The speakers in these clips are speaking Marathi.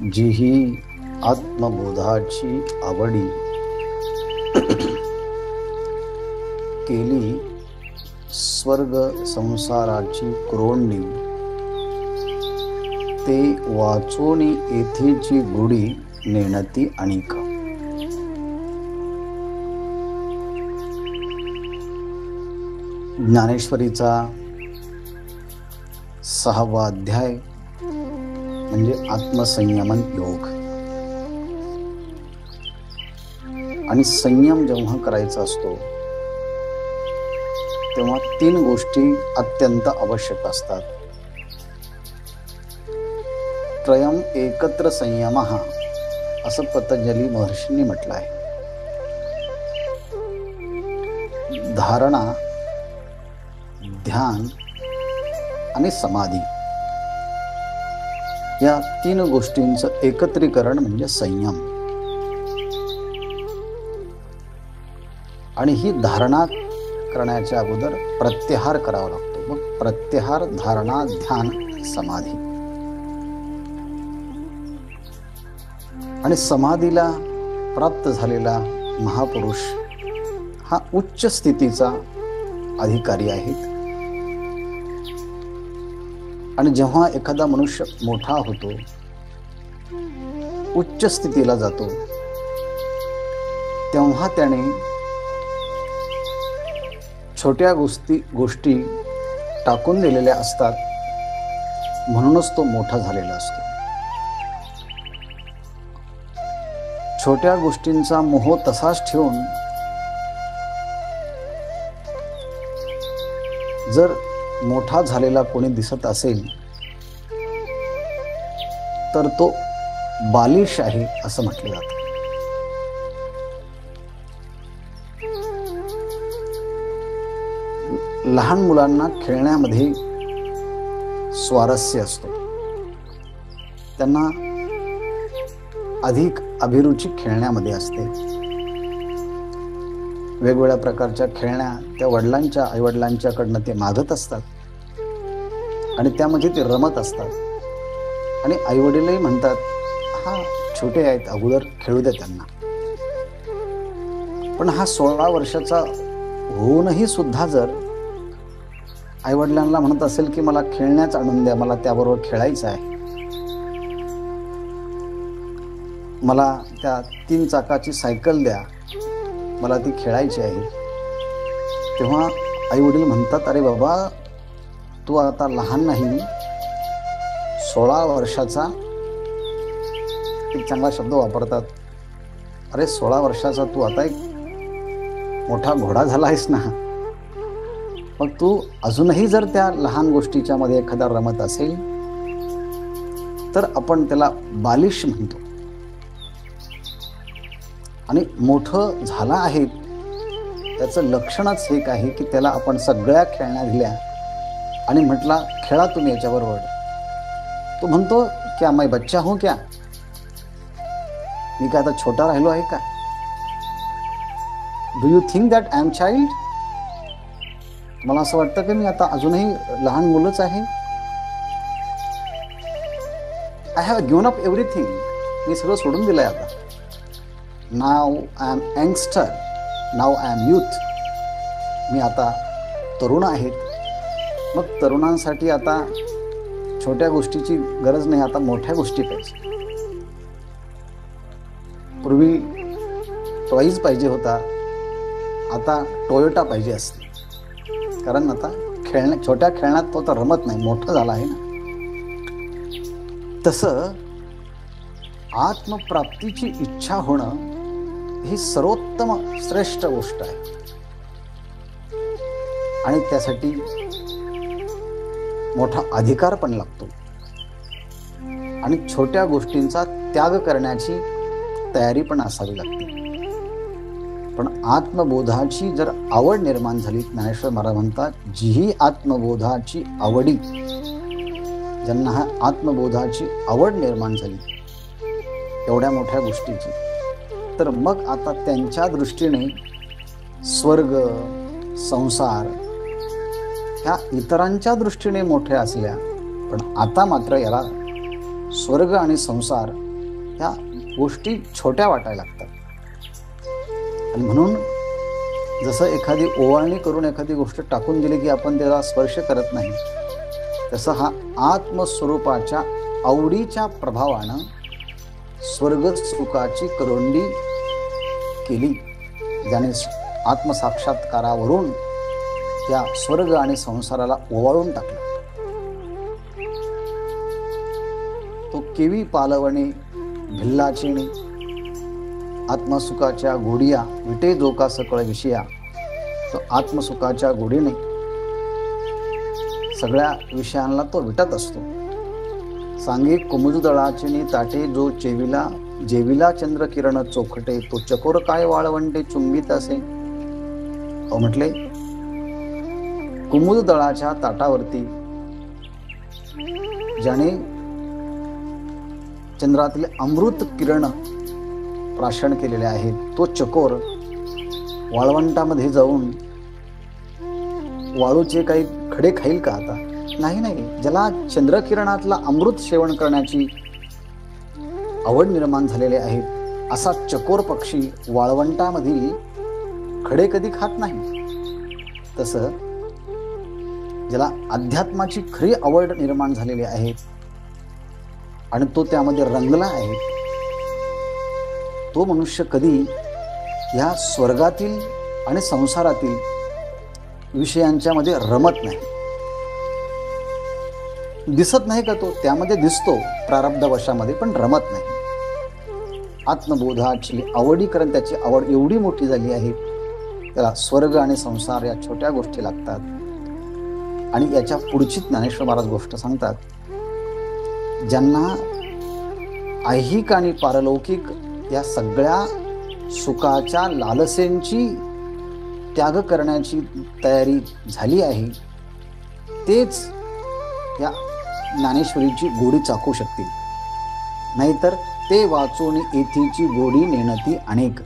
जी ही आत्मबोधाची आवडी केली स्वर्ग संसाराची कुरोंडी, ते वाचोनी येथेची गुढी नेणती अणिक. ज्ञानेश्वरीचा 6वा अध्याय म्हणजे आत्मसंयमन योग. आणि संयम जेव्हा करायचा असतो तेव्हा 3 गोष्टी अत्यंत आवश्यक असतात. त्रयम एकत्र संयमः असं पतंजली महर्षींनी म्हटलं आहे. धारणा, ध्यान आणि समाधी या 3 गोष्टींचं एकत्रीकरण म्हणजे संयम. आणि ही धारणा करण्याच्या अगोदर प्रत्याहार करावा लागतो. मग प्रत्याहार, धारणा, ध्यान, समाधी. आणि समाधीला प्राप्त झालेला महापुरुष हा उच्च स्थितीचा अधिकारी आहे. आणि जेव्हा एखादा मनुष्य मोठा होतो, उच्च स्थितीला जातो, तेव्हा त्याने छोट्या गोष्टी टाकून दिलेल्या असतात, म्हणूनच तो मोठा झालेला असतो. छोट्या गोष्टींचा मोह तसाच ठेवून जर मोठा झालेला कोणी दिसत असेल तर तो बालिश आहे असं म्हटलं जातं. लहान मुलांना खेळण्यामध्ये स्वारस्य असतो. त्यांना अधिक अभिरुची खेळण्यामध्ये असते. वेगवेगळ्या प्रकारच्या खेळण्या त्या वडिलांच्या आईवडिलांच्याकडनं ते मागत असतात आणि त्यामध्ये ते रमत असतात. आणि आईवडीलही म्हणतात, हा छोटे आहेत, अगोदर खेळू द्या त्यांना. पण हा 16 वर्षाचा होऊनही सुद्धा जर आईवडिलांना म्हणत असेल की मला खेळण्याच आणून द्या, मला त्याबरोबर खेळायचं आहे, मला त्या 3 चाकाची सायकल द्या, मला ती खेळायची आहे, तेव्हा आईवडील म्हणतात, अरे बाबा तू आता लहान नाही, 16 वर्षाचा. एक चांगला शब्द वापरतात, अरे 16 वर्षाचा तू आता एक मोठा घोडा झाला आहेस ना. मग तू अजूनही जर त्या लहान गोष्टीच्या मध्ये एखादा रमत असेल तर आपण त्याला बालिश म्हणतो. आणि मोठं झाला आहे त्याचं लक्षणच हे आहे की त्याला आपण सगळ्या खेळण्या दिल्या आणि म्हटला खेळा तुम्ही याच्याबरोबर. तो म्हणतो क्या मैं बच्चा हूं क्या, मी काय आता छोटा राहिलो आहे का? Do you think that I am child? मला असं वाटतं की मी आता अजूनही लहान मुलंच आहे. I have given up everything, मी सगळं सोडून दिलंय आता. Now I am youngster, now I am youth. मी आता तरुण आहेत. मग तरुणांसाठी आता छोट्या गोष्टीची गरज नाही, आता मोठ्या गोष्टी पाहिजे. पूर्वी टॉईज पाहिजे होता, आता टोयोटा पाहिजे असते. कारण आता छोट्या खेळण्यात तो तर रमत नाही, मोठा झाला आहे ना. तसं आत्मप्राप्तीची इच्छा होणं ही सर्वोत्तम श्रेष्ठ गोष्ट आहे. आणि त्यासाठी मोठा अधिकार पण लागतो आणि छोट्या गोष्टींचा त्याग करण्याची तयारी पण असावी लागते. पण आत्मबोधाची जर आवड निर्माण झाली, ज्ञानेश्वर महाराज म्हणतात, जी ही आत्मबोधाची आवडी, ज्यांना हा आत्मबोधाची आवड निर्माण झाली एवढ्या मोठ्या गोष्टीची, तर मग आता त्यांच्या दृष्टीने स्वर्ग संसार ह्या इतरांच्या दृष्टीने मोठ्या असल्या, पण आता मात्र याला स्वर्ग आणि संसार ह्या गोष्टी छोट्या वाटायला लागतात. आणि म्हणून जसं एखादी ओवाळणी करून एखादी गोष्ट टाकून दिली की आपण त्याला स्पर्श करत नाही, तसं हा आत्मस्वरूपाच्या आवडीच्या प्रभावानं स्वर्ग सुखाची करंडी केली, ज्याने आत्मसाक्षात्कारावरून त्या स्वर्ग आणि संसाराला ओवाळून टाकला. तो केवी पालवणे भिल्लाचिणी, आत्मसुखाच्या गोडिया विटे जोका सकळ विषया. तो आत्मसुखाच्या गोडीने सगळ्या विषयांना तो विटत असतो. सांगे कुमुददळाचिनी ताटे जो जेविला चंद्र किरण चोखटे, तो चकोर काय वाळवंटे चुंबित असे. म्हटले कुमुददळाच्या ताटावरती ज्याने चंद्रातील अमृत किरण प्राशन केलेले आहेत, तो चकोर वाळवंटामध्ये जाऊन वाळूचे काही खडे खाईल का? आता नाही. ज्याला चंद्रकिरणातला अमृत सेवन करण्याची आवड निर्माण झालेली आहे, असा चकोर पक्षी वाळवंटामधील खडे कधी खात नाही. तसं ज्याला अध्यात्माची खरी आवड निर्माण झालेली आहे आणि तो त्यामध्ये रंगला आहे, तो मनुष्य कधी ह्या स्वर्गातील आणि संसारातील विषयांच्या मध्ये रमत नाही. दिसत नाही का? तो त्यामध्ये दिसतो प्रारब्धवशामध्ये, पण रमत नाही. आत्मबोधाची आवडीकरण, त्याची आवड एवढी मोठी झाली आहे, त्याला स्वर्ग आणि संसार या छोट्या गोष्टी लागतात. आणि याच्या पुढची ज्ञानेश्वर महाराज गोष्ट सांगतात, ज्यांना ऐहिक आणि पारलौकिक या सगळ्या सुखाच्या लालसेंची त्याग करण्याची तयारी झाली आहे, तेच या ज्ञानेश्वरीची गोडी चाखू शकतील. नाहीतर ते वाचून येथीची गोडी नेणती अनेक.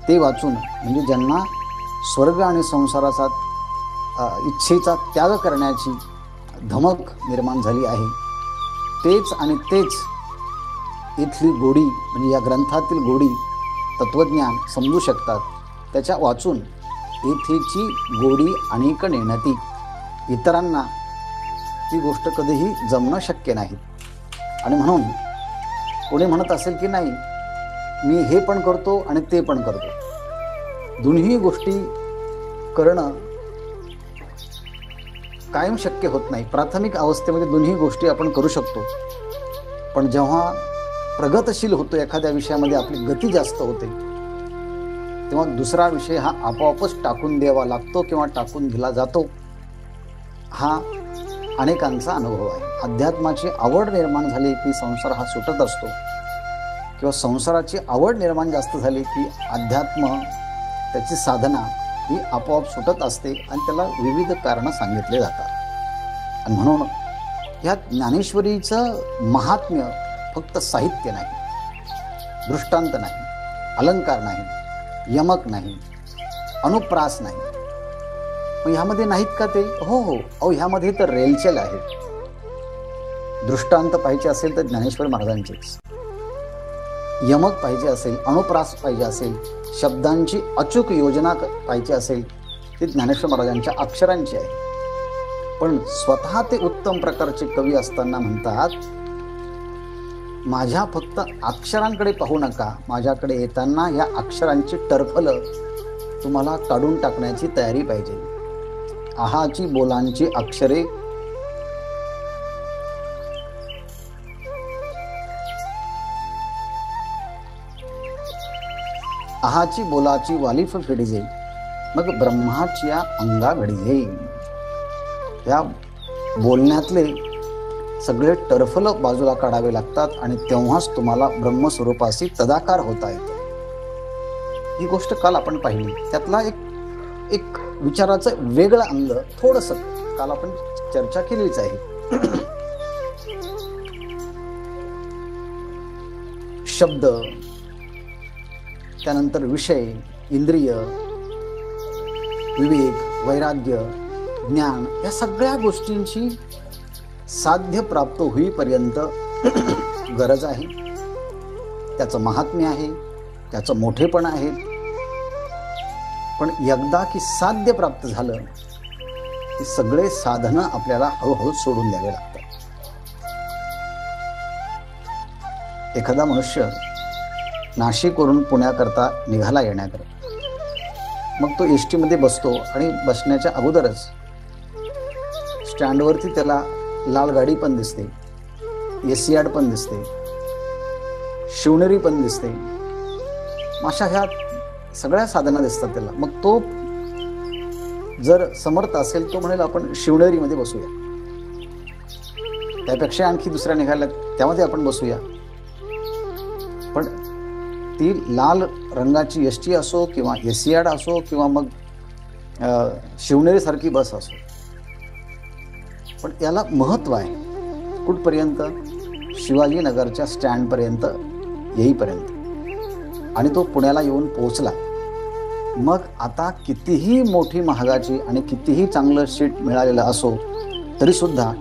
ते वाचून म्हणजे ज्यांना स्वर्ग आणि संसाराचा इच्छेचा त्याग करण्याची धमक निर्माण झाली आहे, तेच आणि तेच इथली गोडी म्हणजे या ग्रंथातील गोडी तत्वज्ञान समजू शकतात. त्याच्या वाचून येथेची गोडी अनेक नेणती. इतरांना ती गोष्ट कधीही जमणं शक्य नाही. आणि म्हणून कोणी म्हणत असेल की नाही, मी हे पण करतो आणि ते पण करतो, दोन्ही गोष्टी करणं कायम शक्य होत नाही. प्राथमिक अवस्थेमध्ये दोन्ही गोष्टी आपण करू शकतो, पण जेव्हा प्रगतशील होतो, एखाद्या विषयामध्ये आपली गती जास्त होते, तेव्हा दुसरा विषय हा आपोआपच टाकून द्यावा लागतो किंवा टाकून दिला जातो. हा अनेकांचा अनुभव आहे. अध्यात्माची आवड निर्माण झाली की संसार हा सुटत असतो, किंवा संसाराची आवड निर्माण जास्त झाली की अध्यात्म त्याची साधना ही आपोआप सुटत असते आणि त्याला विविध कारणं सांगितले जातात. आणि म्हणून ह्या ज्ञानेश्वरीचं महात्म्य फक्त साहित्य नाही, दृष्टांत नाही, अलंकार नाही, यमक नाही, अनुप्रास नाही. मग ह्यामध्ये नाहीत का ते? हो, अहो ह्यामध्ये तर रेलचेल आहेत. दृष्टांत पाहिजे असेल तर ज्ञानेश्वर महाराजांचेच, यमक पाहिजे असेल, अनुप्रास पाहिजे असेल, शब्दांची अचूक योजना पाहिजे असेल, ते ज्ञानेश्वर महाराजांच्या अक्षरांची आहे. पण स्वतः ते उत्तम प्रकारचे कवी असताना म्हणतात, माझ्या फक्त अक्षरांकडे पाहू नका, माझ्याकडे येताना या अक्षरांची टरफलं तुम्हाला काढून टाकण्याची तयारी पाहिजे. आहाची बोलांची अक्षरे आहाची बोलाची वालिफ फेडिजे, मग ब्रह्माच्या अंगा घडिजे. या बोलण्यातले सगळे टरफल बाजूला काढावे लागतात आणि तेव्हाच तुम्हाला ब्रह्मस्वरूपाशी तदाकार होता येतो. ही गोष्ट काल आपण पाहिली. त्यातला एक विचाराचं वेगळं अंग थोडंसं काल आपण चर्चा केलीच आहे. शब्द, त्यानंतर विषय, इंद्रिय, विवेक, वैराग्य, ज्ञान या सगळ्या गोष्टींची साध्य प्राप्त होईपर्यंत गरज आहे. त्याचं महात्म्य आहे, त्याचं मोठेपण आहे. पण एकदा की साध्य प्राप्त झालं की सगळे साधनं आपल्याला हळूहळू सोडून द्यावे लागतात. एखादा मनुष्य नाशिकवरून पुण्याकरता निघाला येण्याकरता, मग तो एस टीमध्ये बसतो आणि बसण्याच्या अगोदरच स्टँडवरती त्याला लाल गाडी पण दिसते, एसी यार्ड पण दिसते, शिवनेरी पण दिसते. अशा ह्या सगळ्या साधना दिसतात त्याला. मग तो जर समर्थ असेल तो म्हणेल आपण शिवनेरीमध्ये बसूया, त्यापेक्षा आणखी दुसऱ्या निघाल्या त्यामध्ये आपण बसूया. पण ती लाल रंगाची एस टी असो किंवा एसी यार्ड असो किंवा मग शिवनेरी सारखी बस असो, पण याला महत्व आहे कुठपर्यंत? शिवाजीनगरच्या स्टँडपर्यंत येईपर्यंत. आणि तो पुण्याला येऊन पोहोचला. मग आता कितीही मोठी महागाची आणि कितीही चांगलं सीट मिळालेलं असो तरी सुद्धा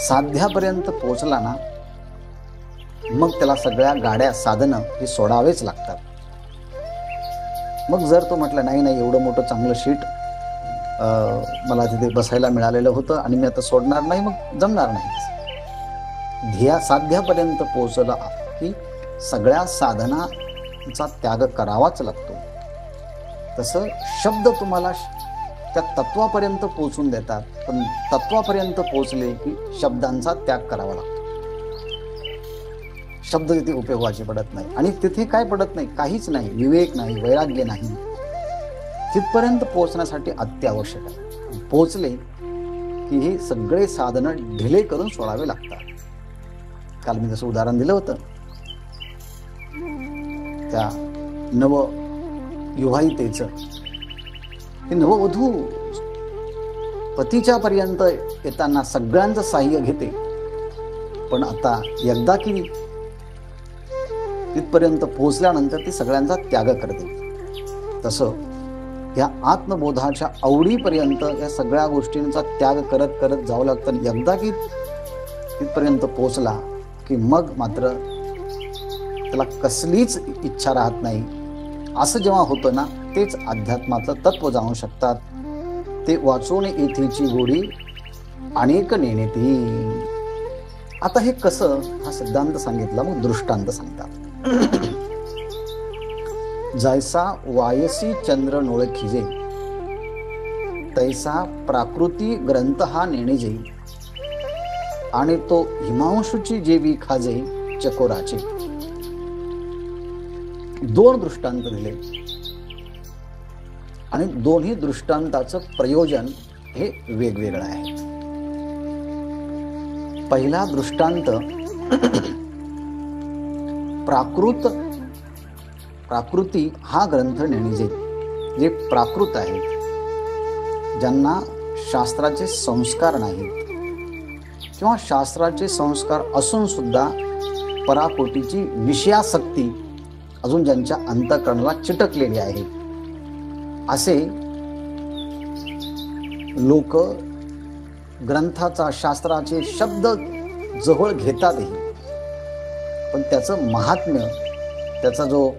साध्यापर्यंत पोहोचला ना, मग त्याला सगळ्या गाड्या साधनं ही सोडावेच लागतात. मग जर तो म्हटलं नाही नाही एवढं मोठं चांगलं सीट मला तिथे बसायला मिळालेलं होतं आणि मी आता सोडणार नाही, मग जमणार नाही. ध्येया साध्यापर्यंत पोहोचला की सगळ्या साधनाचा त्याग करावाच लागतो. तसं शब्द तुम्हाला त्या तत्वापर्यंत पोहोचून देतात, पण तत्वापर्यंत पोहोचले की शब्दांचा त्याग करावा लागतो. शब्द तिथे उपयोगाचे पडत नाही. आणि तिथे काय पडत नाही? काहीच नाही. विवेक नाही, वैराग्य नाही. तिथपर्यंत पोहोचण्यासाठी अत्यावश्यक आहे. पोहोचले की हे सगळे साधनं ढिले करून सोडावे लागतात. काल मी जसं उदाहरण दिलं होतं त्या नवविवाहितेचं, हे नववधू पतीच्या पर्यंत येताना सगळ्यांचं साह्य घेते, पण आता एकदा की तिथपर्यंत पोहोचल्यानंतर ती सगळ्यांचा त्याग करते. तसं या आत्मबोधाच्या आवडीपर्यंत या सगळ्या गोष्टींचा त्याग करत करत जावं लागतं. एकदा की तिथपर्यंत पोहोचला की मग मात्र त्याला कसलीच इच्छा राहत नाही. असं जेव्हा होतं ना, तेच अध्यात्माचं तत्व जाणू शकतात. ते वाचून येथेची गोडी अनेक नेणेती. आता हे कसं? हा सिद्धांत सांगितला, मग दृष्टांत सांगतात. जैसा वायसी चंद्र नोळखिजे, तैसा प्राकृती ग्रंथ हा नेणिजे, आणि तो हिमांशूची जेवी खाजे चकोराचे. दोन दृष्टांत दिले आणि दोन्ही दृष्टांताचं प्रयोजन हे वेगवेगळं आहे. पहिला दृष्टांत प्राकृती हा ग्रंथ नेणिजे, जे प्राकृत आहेत, ज्यांना शास्त्राचे संस्कार नाहीत किंवा शास्त्राचे संस्कार असून सुद्धा पराकोटीची विषयासक्ती अजून ज्यांच्या अंतःकरणाला चिटकलेली आहे, असे लोक ग्रंथाचा, शास्त्राचे शब्द जवळ घेतातही, पण त्याचं महात्म्य, त्याचा जो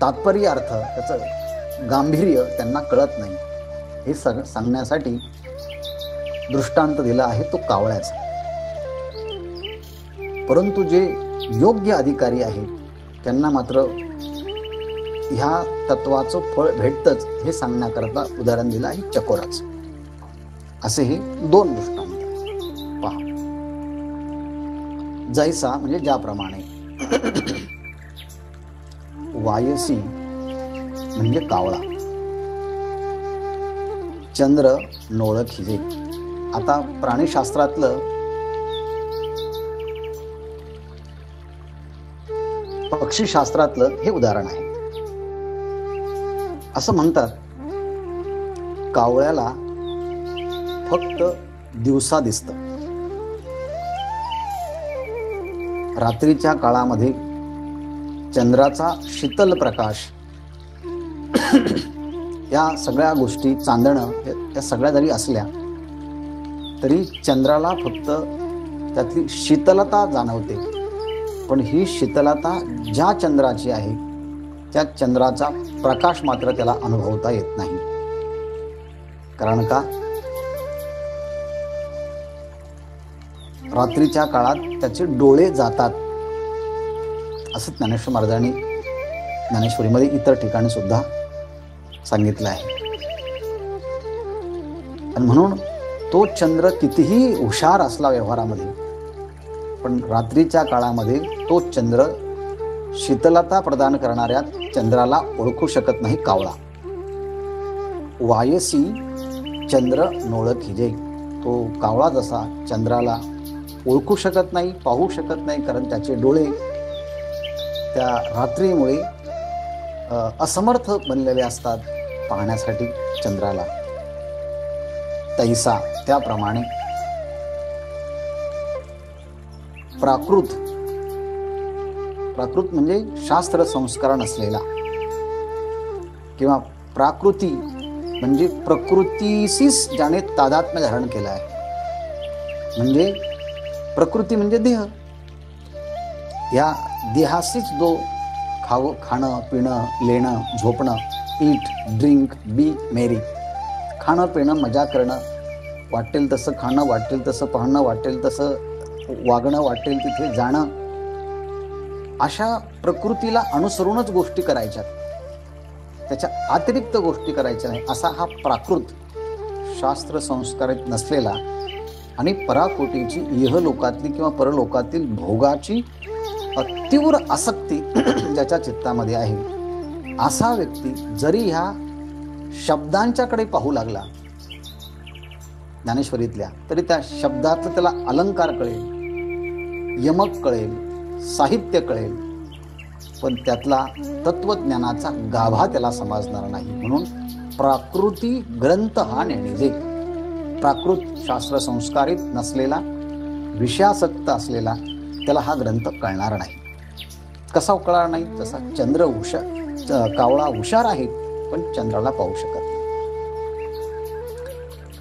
तात्पर्य अर्थ, त्याचं गांभीर्य त्यांना कळत नाही. हे सांगण्यासाठी दृष्टांत दिला आहे तो कावळ्याचा. परंतु जे योग्य अधिकारी आहेत त्यांना मात्र ह्या तत्वाचं फळ भेटतंच हे सांगण्याकरता उदाहरण दिलं आहे चकोराचं. असे हे दोन दृष्टांत पहा. जैसा म्हणजे ज्याप्रमाणे, वायसी म्हणजे कावळा, चंद्र नोळखिजे. आता प्राणीशास्त्रातलं पक्षीशास्त्रातलं हे उदाहरण आहे. असं म्हणतात कावळ्याला फक्त दिवसा दिसतं. रात्रीच्या काळामध्ये चंद्राचा शीतल प्रकाश, या सगळ्या गोष्टी, चांदणं, या सगळ्या जरी असल्या तरी चंद्राला फक्त त्यातली शीतलता जाणवते. पण ही शीतलता ज्या चंद्राची आहे त्या चंद्राचा प्रकाश मात्र त्याला अनुभवता येत नाही. कारण का? रात्रीच्या काळात त्याचे डोळे जातात, असं ज्ञानेश्वर महाराजांनी ज्ञानेश्वरीमध्ये इतर ठिकाणी सुद्धा सांगितलं आहे. आणि म्हणून तो चंद्र कितीही हुशार असला व्यवहारामध्ये, पण रात्रीच्या काळामध्ये तो चंद्र शीतलता प्रदान करणाऱ्या चंद्राला ओळखू शकत नाही कावळा. वायसी चंद्र नोळखिजे, तो कावळा जसा चंद्राला ओळखू शकत नाही, पाहू शकत नाही, कारण त्याचे डोळे त्या रात्रीमुळे असमर्थ बनलेले असतात पाहण्यासाठी चंद्राला. तैसा त्याप्रमाणे प्राकृत म्हणजे शास्त्र संस्कार नसलेला, किंवा प्राकृती म्हणजे प्रकृतीशीच ज्याने तादात्म्य धारण केलं आहे. म्हणजे प्रकृती म्हणजे देह, या देहाशीच जो खाणं पिणं लेणं झोपणं, ईट ड्रिंक बी मेरी, खाणं पिणं मजा करणं, वाटेल तसं खाणं, वाटेल तसं पाहणं, वाटेल तसं वागणं, वाटेल तिथे जाणं, अशा प्रकृतीला अनुसरूनच गोष्टी करायच्या, त्याच्या अतिरिक्त गोष्टी करायच्या नाही, असा हा प्राकृत शास्त्र संस्कारित नसलेला आणि पराकोटीची इहलोकातली किंवा परलोकातील भोगाची तीव्र आसक्ती ज्याच्या चित्तामध्ये आहे, असा व्यक्ती जरी ह्या शब्दांच्याकडे पाहू लागला ज्ञानेश्वरीतल्या, तरी त्या शब्दातलं त्याला अलंकार कळेल, यमक कळेल, साहित्य कळेल, पण त्यातला तत्वज्ञानाचा गाभा त्याला समजणार नाही. म्हणून प्राकृती ग्रंथ हा नेणिजे, प्राकृत शास्त्र संस्कारित नसलेला, विषयासक्त असलेला त्याला हा ग्रंथ कळणार नाही. कसा कळणार नाही? तसा चंद्र कावळा हुशार आहे, पण चंद्राला पाहू शकत नाही.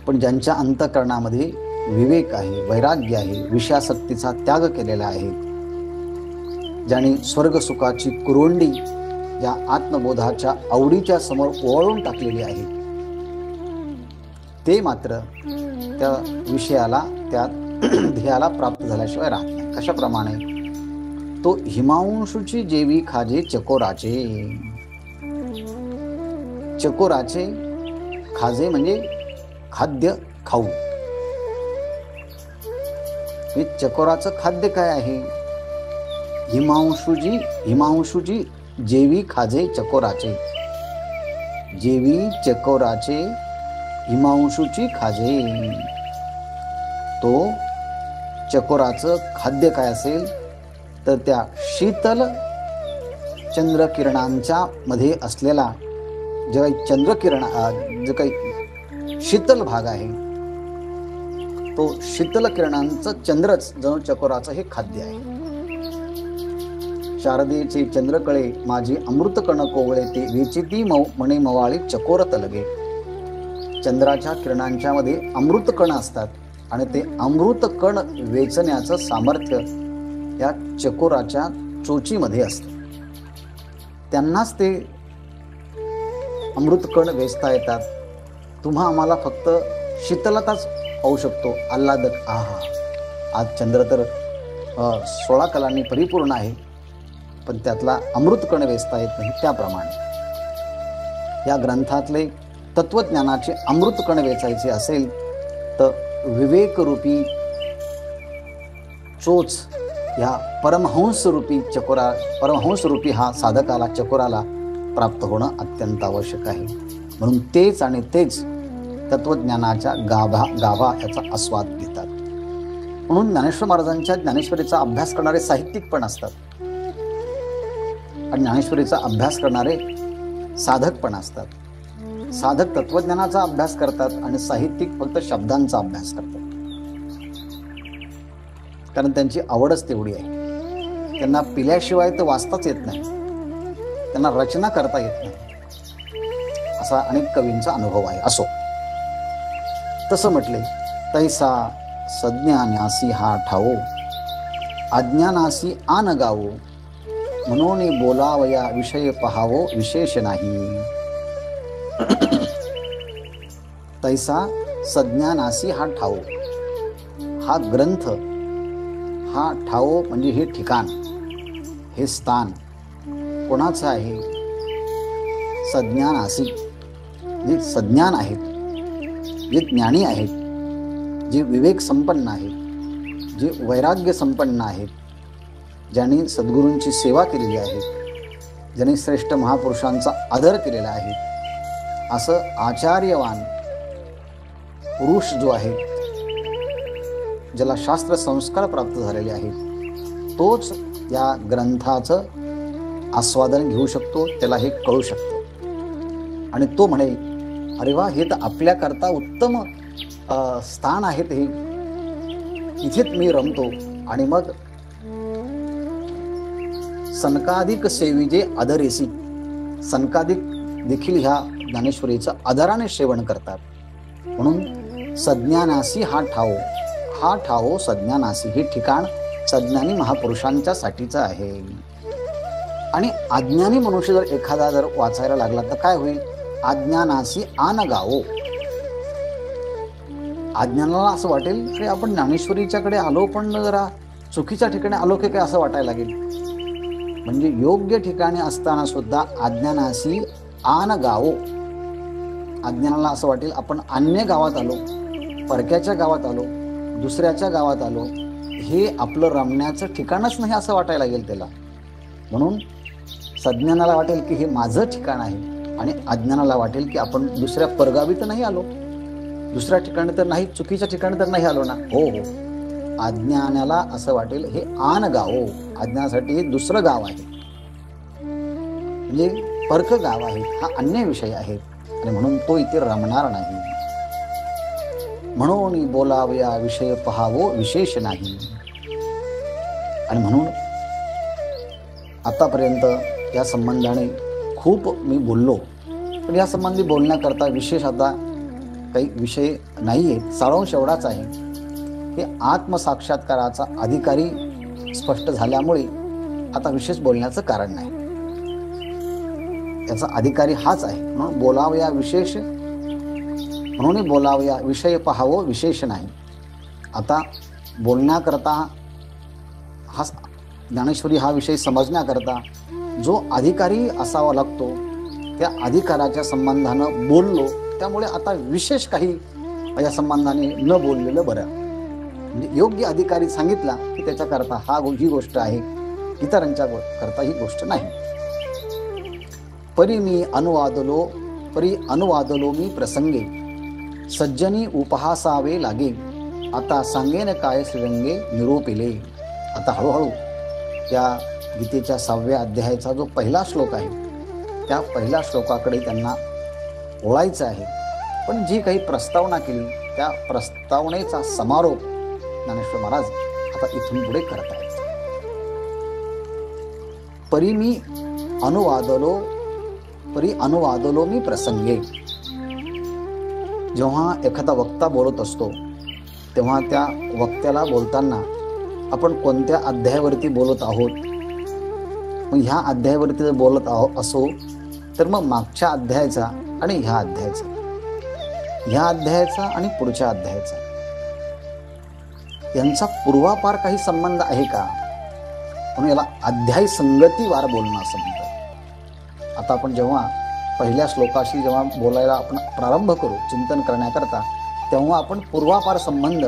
पण ज्यांच्या अंतःकरणामध्ये विवेक आहे, वैराग्य आहे, विषयासक्तीचा त्याग केलेला आहे, ज्याने स्वर्गसुखाची कुरुंडी या आत्मबोधाच्या आवडीच्या समोर ओवाळून टाकलेली आहे, ते मात्र त्या विषयाला, त्या ध्येयाला प्राप्त झाल्याशिवाय राहत नाही. कशाप्रमाणे? तो हिमांशूची जेवी खाजे चकोराचे. चकोराचे खाजे म्हणजे खाद्य, खाऊ. हे चकोराचं खाद्य काय आहे? हिमांशूची जेवी खाजे चकोराचे, जेवी चकोराचे हिमांशूची खाजे. तो चकोराचं खाद्य काय असेल तर त्या शीतल चंद्रकिरणांच्या मध्ये असलेला जे काही चंद्रकिरण, जे काही शीतल भाग आहे, तो शीतल किरणांचं चंद्रच जणू चकोराचं हे खाद्य आहे. शारदेचे चंद्रकळे माझी अमृत कण कोवळे, ते वेचिती मणे मवाळी चकोर तलगे. चंद्राच्या किरणांच्या मध्ये अमृत कण असतात आणि ते अमृत कण वेचण्याचं सामर्थ्य या चकोराच्या चोचीमध्ये असतं. त्यांनाच ते अमृत कण वेचता येतात. तुम्हा आम्हाला फक्त शीतलताच पाहू शकतो, आल्हादक. आहा, आज चंद्र तर 16 कलांनी परिपूर्ण आहे, पण त्यातला अमृत कण वेचता येत नाही. त्याप्रमाणे या ग्रंथातले तत्वज्ञानाचे अमृत कण वेचायचे असेल तर विवेकरूपी चोच या परमहंसरूपी हा साधकाला, चकोराला प्राप्त होणं अत्यंत आवश्यक आहे. म्हणून तेच आणि तेच तत्वज्ञानाच्या गाभा याचा आस्वाद घेतात. म्हणून ज्ञानेश्वर महाराजांच्या ज्ञानेश्वरीचा अभ्यास करणारे साहित्यिक पण असतात आणि ज्ञानेश्वरीचा अभ्यास करणारे साधक पण असतात. साधक तत्वज्ञानाचा अभ्यास करतात आणि साहित्यिक फक्त शब्दांचा अभ्यास करतात, कारण त्यांची आवडच तेवढी आहे. त्यांना पिल्याशिवाय तर वाचताच येत नाही, त्यांना रचना करता येत नाही, असा अनेक कवींचा अनुभव आहे. असो, तसं म्हटले तैसा सज्ञान्यासी हा ठावो, अज्ञानासी आन गावो, म्हणून बोलावया विषय पहावो विशेष नाही. तैसा सज्ञानासी हा ठाव. हा ग्रंथ, हा ठाव म्हणजे हे ठिकाण, हे स्थान कोणाचं आहे? सज्ञानासी, जे सज्ञान आहेत, जे ज्ञानी आहेत, जे विवेक संपन्न आहेत, जे वैराग्य संपन्न आहेत, ज्यांनी सद्गुरूंची सेवा केलेली आहे, ज्यांनी श्रेष्ठ महापुरुषांचा आदर केलेला आहे, असं आचार्यवान पुरुष जो आहे, ज्याला शास्त्र संस्कार प्राप्त झालेले आहेत, तोच या ग्रंथाचं आस्वादन घेऊ शकतो, त्याला हे कळू शकतं. आणि तो म्हणेल, अरे वा, हे तर आपल्याकरता उत्तम स्थान आहे, ते इथेच मी रमतो. आणि मग सनकादिक सेविजे आदरेसी, सनकादिक देखील ह्या ज्ञानेश्वरीचं आदराने सेवन करतात. म्हणून सज्ञानासी हा ठाव, हा ठाव सज्ञानासी, हे ठिकाण सज्ञानी महापुरुषांच्या साठीचं आहे. आणि अज्ञानी मनुष्य जर एखादा जर वाचायला लागला तर काय होईल? अज्ञानासी आन गावो. अज्ञानाला असं वाटेल, अरे आपण ज्ञानेश्वरीच्याकडे आलो पण जरा चुकीच्या ठिकाणी आलो की काय, असं वाटायला लागेल. म्हणजे योग्य ठिकाणी असताना सुद्धा अज्ञानासी आन गावो. अज्ञानाला असं वाटेल आपण अन्य गावात आलो, परक्याच्या गावात आलो, दुसऱ्याच्या गावात आलो, हे आपलं रमण्याचं ठिकाणच नाही असं वाटायला लागेल त्याला. म्हणून सज्ञानाला वाटेल की हे माझं ठिकाण आहे, आणि अज्ञानाला वाटेल की आपण दुसऱ्या परगावी तर नाही आलो, दुसऱ्या ठिकाणी तर नाही, चुकीच्या ठिकाणी तर नाही आलो ना. हो हो, अज्ञानाला असं वाटेल हे आन गावो, अज्ञानासाठी हे दुसरं गाव आहे, म्हणजे परक गाव आहे, हा अन्य विषय आहे, आणि म्हणून तो इथे रमणार नाही. म्हणून बोलावया विषय पहावो विशेष नाही. आणि म्हणून आतापर्यंत या संबंधाने खूप मी बोललो, पण या संबंधी बोलण्याकरता विशेष आता काही विषय नाही आहे. सारांश एवढाच आहे, हे आत्मसाक्षात्काराचा अधिकारी स्पष्ट झाल्यामुळे आता विशेष बोलण्याचं कारण नाही. याचा अधिकारी हाच आहे. म्हणून बोलावया विशेष, म्हणून बोलावया विषय पहावो विशेष नाही. आता बोलण्याकरता हा ज्ञानेश्वरी हा विषय समजण्याकरता जो अधिकारी असावा लागतो, त्या अधिकाराच्या संबंधानं बोललो, त्यामुळे आता विशेष काही या संबंधाने न बोललेलं बरं. म्हणजे योग्य अधिकारी सांगितला की त्याच्याकरता ही गोष्ट आहे, इतरांच्या करता ही गोष्ट नाही. परी अनुवादलो मी प्रसंगे, सज्जनी उपहासावे लागे, आता सांगेन काय श्रीरंगे निरोपिले. आता हळूहळू या गीतेच्या 6व्या अध्यायाचा जो पहिला श्लोक आहे, त्या पहिल्या श्लोकाकडे त्यांना ओळायचं आहे. पण जी काही प्रस्तावना केली, त्या प्रस्तावनेचा समारोप ज्ञानेश्वर महाराज आता इथून पुढे करत आहेत. परी अनुवादलो मी प्रसंगे. जेव्हा एखादा वक्ता बोलत असतो, तेव्हा त्या वक्त्याला बोलताना आपण कोणत्या अध्यायावरती बोलत आहोत, मग ह्या अध्यायावरती जर बोलत असो तर मग मागच्या अध्यायाचा आणि ह्या अध्यायाचा, ह्या अध्यायाचा आणि पुढच्या अध्यायाचा यांचा पूर्वापार काही संबंध आहे का? म्हणून याला अध्याय संगतीवार बोलणं असं म्हणतात. आता आपण जेव्हा पहिल्या श्लोकाशी जेव्हा बोलायला आपण प्रारंभ करू चिंतन करण्याकरता, तेव्हा आपण पूर्वापार संबंध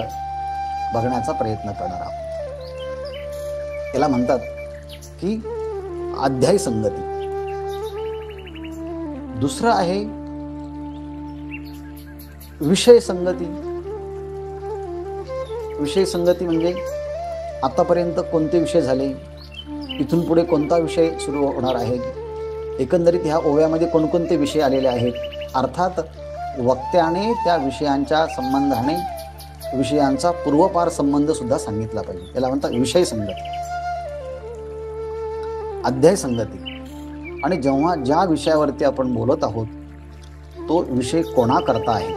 बघण्याचा प्रयत्न करणार आहोत. याला म्हणतात की अध्याय संगती. दुसरं आहे विषय संगती. विषय संगती म्हणजे आतापर्यंत कोणते विषय झाले, इथून पुढे कोणता विषय सुरू होणार आहे, एकंदरीत ह्या ओव्यामध्ये कोणकोणते विषय आलेले आहेत. अर्थात वक्त्याने त्या विषयांच्या संबंधाने विषयांचा पूर्वपार संबंध सुद्धा सांगितला पाहिजे. याला म्हणतात विषय संगती. अध्याय संगती. आणि जेव्हा ज्या विषयावरती आपण बोलत आहोत तो विषय कोणाकरता आहे,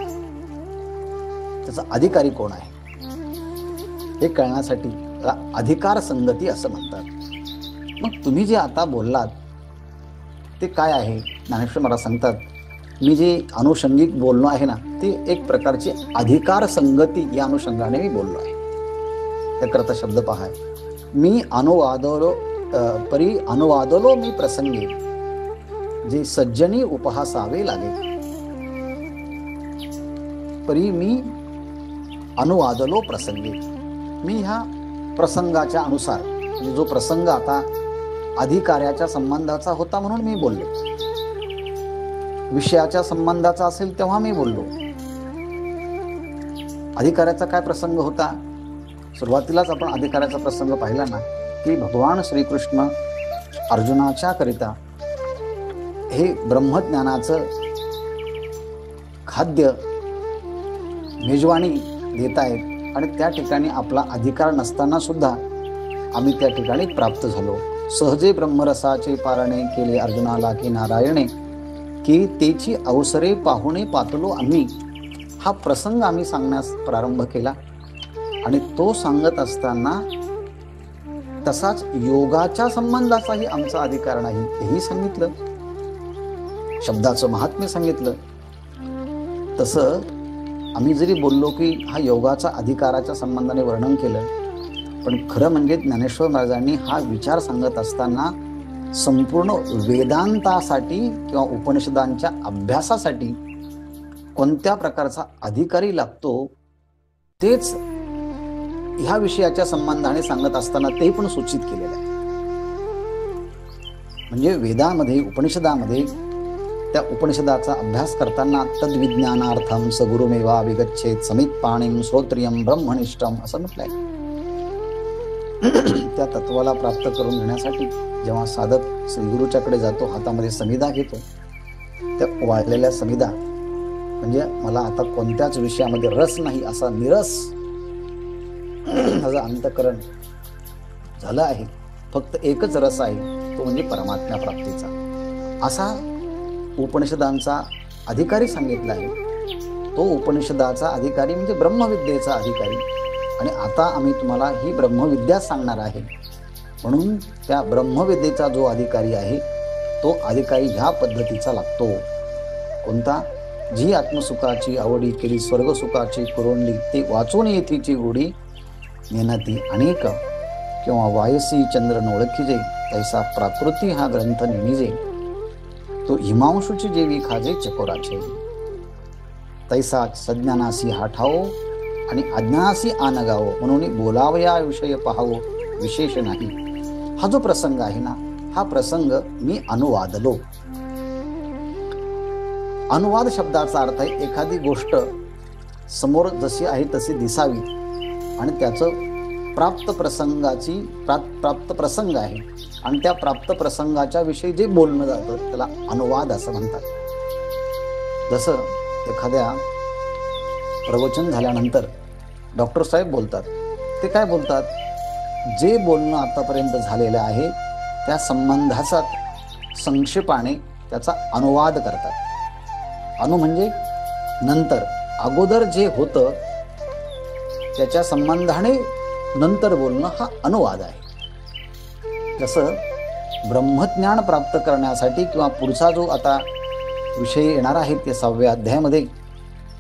त्याचा अधिकारी कोण आहे, हे कळण्यासाठी त्याला अधिकार संगती असं म्हणतात. मग तुम्ही जे आता बोललात ते काय आहे? ज्ञानेश्वर मला सांगतात, मी जे अनुषंगिक बोलणं आहे ना, ते एक प्रकारची अधिकार संगती या अनुषंगाने मी बोललो आहे. त्याकरता शब्द पहा, मी अनुवादलो परी अनुवादलो मी प्रसंगी, जे सज्जनी उपहासावे लागे. परी मी अनुवादलो प्रसंगी, मी ह्या प्रसंगाच्या अनुसार, म्हणजे जो प्रसंग आता अधिकाऱ्याच्या संबंधाचा होता म्हणून मी बोललो, विषयाच्या संबंधाचा असेल तेव्हा मी बोललो. अधिकाऱ्याचा काय प्रसंग होता? सुरुवातीलाच आपण अधिकाऱ्याचा प्रसंग पाहिला ना, की भगवान श्रीकृष्ण अर्जुनाच्या करिता हे ब्रह्मज्ञानाचं खाद्य मेजवानी देत आहेत आणि त्या ठिकाणी आपला अधिकार नसताना सुद्धा आम्ही त्या ठिकाणी प्राप्त झालो. सहजे ब्रह्मरसाचे पारणे केले अर्जुनाला की नारायणे, की तेची अवसरे पाहुणे पातलो आम्ही. हा प्रसंग आम्ही सांगण्यास प्रारंभ केला आणि तो सांगत असताना तसाच योगाच्या संबंधाचाही आमचा अधिकार नाही हेही सांगितलं, शब्दाचं महात्म्य सांगितलं. तसं आम्ही जरी बोललो की हा योगाचा अधिकाराच्या संबंधाने वर्णन केलं, पण खरं म्हणजे ज्ञानेश्वर महाराजांनी हा विचार सांगत असताना संपूर्ण वेदांतासाठी किंवा उपनिषदांच्या अभ्यासासाठी कोणत्या प्रकारचा अधिकारी लागतो तेच ह्या विषयाच्या संबंधाने सांगत असताना ते पण सूचित केलेलं आहे. म्हणजे वेदामध्ये उपनिषदामध्ये त्या उपनिषदाचा अभ्यास करताना तद्विज्ञानार्थम सगुरुमेवा विगच्छेत समित पाणिम श्रोत्रियम ब्रह्मनिष्ठम असं म्हटलंय. त्या तत्वाला प्राप्त करून घेण्यासाठी जेव्हा साधक श्रीगुरूच्याकडे जातो, हातामध्ये समिधा घेतो, त्या वाळलेल्या समिधा म्हणजे मला आता कोणत्याच विषयामध्ये रस नाही असा निरस माझं अंतःकरण झालं आहे, फक्त एकच रस आहे, तो म्हणजे परमात्म्या प्राप्तीचा, असा उपनिषदांचा अधिकारी सांगितला आहे. तो उपनिषदाचा अधिकारी म्हणजे ब्रह्मविद्येचा अधिकारी. आणि आता आम्ही तुम्हाला ही ब्रह्मविद्या सांगणार आहे, म्हणून त्या ब्रह्मविद्येचा जो अधिकारी आहे तो अधिकारी ह्या पद्धतीचा लागतो. कोणता? जी आत्मसुखाची आवडी केली स्वर्गसुखाची कुरोंडली, ते वाचून येथीची गोडी नेनती अनेक, किंवा वायसी चंद्र नोळखिजे तैसा प्राकृती हा ग्रंथ निणिजे, तो हिमांशूची जेवी खाजे चकोराचे, तैसा सज्ञानासी हा ठाओ आणि अज्ञानासी आनगावो, म्हणून बोलावया विषय पहावो विशेष नाही. हा जो प्रसंग आहे ना, हा प्रसंग मी अनुवादलो. अनुवाद शब्दाचा अर्थ आहे एखादी गोष्ट समोर जशी आहे तशी दिसावी आणि त्याचं प्राप्त प्रसंग आहे आणि त्या प्राप्त प्रसंगाच्या विषयी जे बोलणं जातं त्याला अनुवाद असं म्हणतात. जसं एखाद्या प्रवचन झाल्यानंतर डॉक्टर साहेब बोलतात, ते काय बोलतात? जे बोलणं आतापर्यंत झालेलं आहे त्या संबंधाचा संक्षेपाने त्याचा अनुवाद करतात. अनु म्हणजे नंतर, अगोदर जे होतं त्याच्या संबंधाने नंतर बोलणं हा अनुवाद आहे. जसं ब्रह्मज्ञान प्राप्त करण्यासाठी किंवा पुढचा जो आता विषय येणार आहे ते 6व्या अध्यायामध्ये,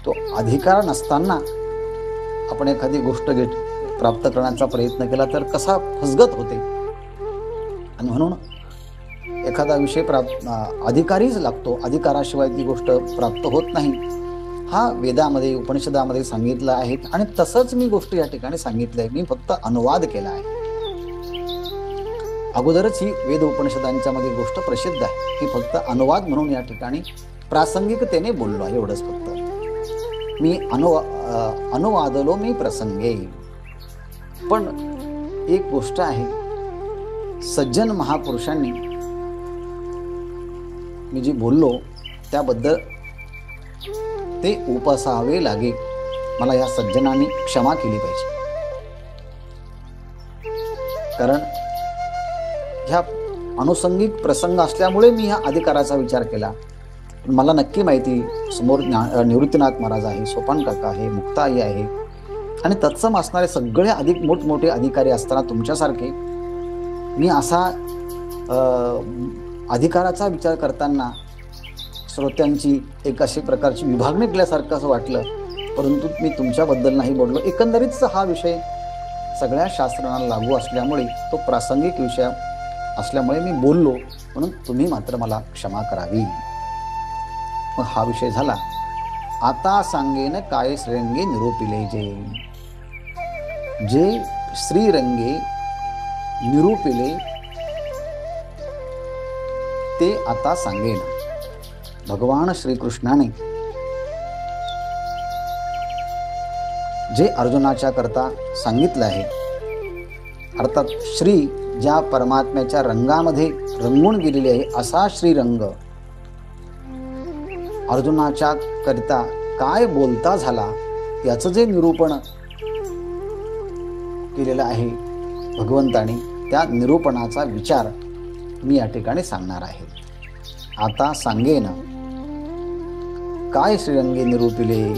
तो अधिकार नसताना आपण एखादी गोष्ट प्राप्त करण्याचा प्रयत्न केला तर कसा फसगत होते. आणि म्हणून एखादा विषय अधिकारीच लागतो, अधिकाराशिवाय ती गोष्ट प्राप्त होत नाही. हा वेदामध्ये उपनिषदामध्ये सांगितलं आहे आणि तसंच मी गोष्ट या ठिकाणी सांगितलंय. मी फक्त अनुवाद केला आहे. अगोदरच ही वेद उपनिषदांच्या मध्ये गोष्ट प्रसिद्ध आहे, ही फक्त अनुवाद म्हणून या ठिकाणी प्रासंगिकतेने बोललो आहे, एवढंच फक्त. मी अनुवादलो मी प्रसंगे. पण एक गोष्ट आहे, सज्जन महापुरुषांनी मी जी बोललो त्याबद्दल ते उपसावे लागे. मला या सज्जनांनी क्षमा केली पाहिजे, कारण ह्या अनुषंगिक प्रसंग असल्यामुळे मी ह्या अधिकाराचा विचार केला. मला नक्की माहिती समोर निवृत्तीनाथ महाराज आहे, सोपान काका आहे, मुक्ताई आहे, आणि तत्सम असणारे सगळे अधिक मोठमोठे अधिकारी असताना तुमच्यासारखे मी असा अधिकाराचा विचार करताना श्रोत्यांची एक अशी प्रकारची विभागणी केल्यासारखं असं वाटलं, परंतु मी तुमच्याबद्दल नाही बोललो. एकंदरीत हा विषय सगळ्या शास्त्रांना लागू असल्यामुळे, तो प्रासंगिक विषय असल्यामुळे मी बोललो, म्हणून तुम्ही मात्र मला क्षमा करावी. मग हा विषय झाला. आता सांगेन काय श्रीरंगे निरूपिले जे श्रीरंगे निरूपिले ते आता सांगेन. भगवान श्रीकृष्णाने जे अर्जुनाच्या करता सांगितलं आहे, अर्थात श्री ज्या परमात्म्याच्या रंगामध्ये रंगून गेलेले आहे असा श्रीरंग अर्जुनाच्या करिता काय बोलता झाला याचं जे निरूपण केलेलं आहे भगवंताने, त्या निरूपणाचा विचार मी या ठिकाणी सांगणार आहे. आता सांगेन काय श्रीरंगे निरूपिले,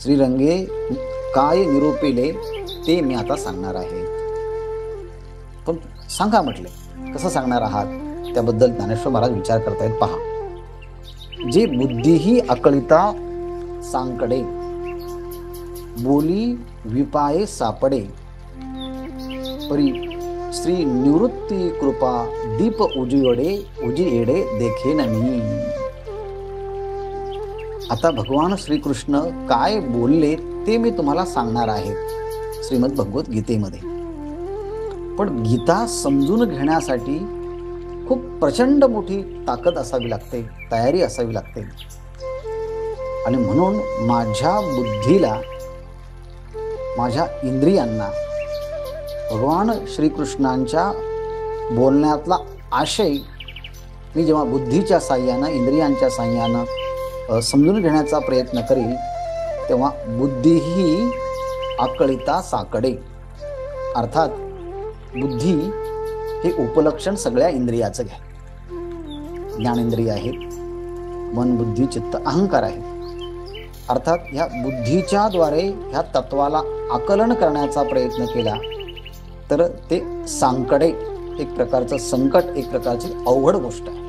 श्रीरंगे काय निरूपिले ते मी आता सांगणार आहे. पण सांगा म्हटले, कसं सांगणार आहात त्याबद्दल ज्ञानेश्वर महाराज विचार करतायत. पहा, जे बुद्धीही अकळिता सांकडे, बोली विपाये सापडे, परी श्री निवृत्ती कृपा दीप उजियडे देखेन मी. आता भगवान श्रीकृष्ण काय बोलले ते मी तुम्हाला सांगणार आहे श्रीमद भगवत गीतेमध्ये. पण गीता समजून घेण्यासाठी खूप प्रचंड मोठी ताकद असावी लागते, तयारी असावी लागते. आणि म्हणून माझ्या बुद्धीला, माझ्या इंद्रियांना भगवान श्रीकृष्णांच्या बोलण्यातला आशय मी जेव्हा बुद्धीच्या साह्यानं, इंद्रियांच्या साह्यानं समजून घेण्याचा प्रयत्न करील, तेव्हा बुद्धीही अकळिता साकडे. अर्थात बुद्धी हे उपलक्षण सगळ्या इंद्रियाचं घ्या. ज्ञानेंद्रिय आहेत, मन, बुद्धी, चित्त, अहंकार आहे. अर्थात ह्या बुद्धीच्या द्वारे ह्या तत्वाला आकलन करण्याचा प्रयत्न केला तर ते सांकडे, एक प्रकारचं संकट, एक प्रकारची अवघड गोष्ट आहे.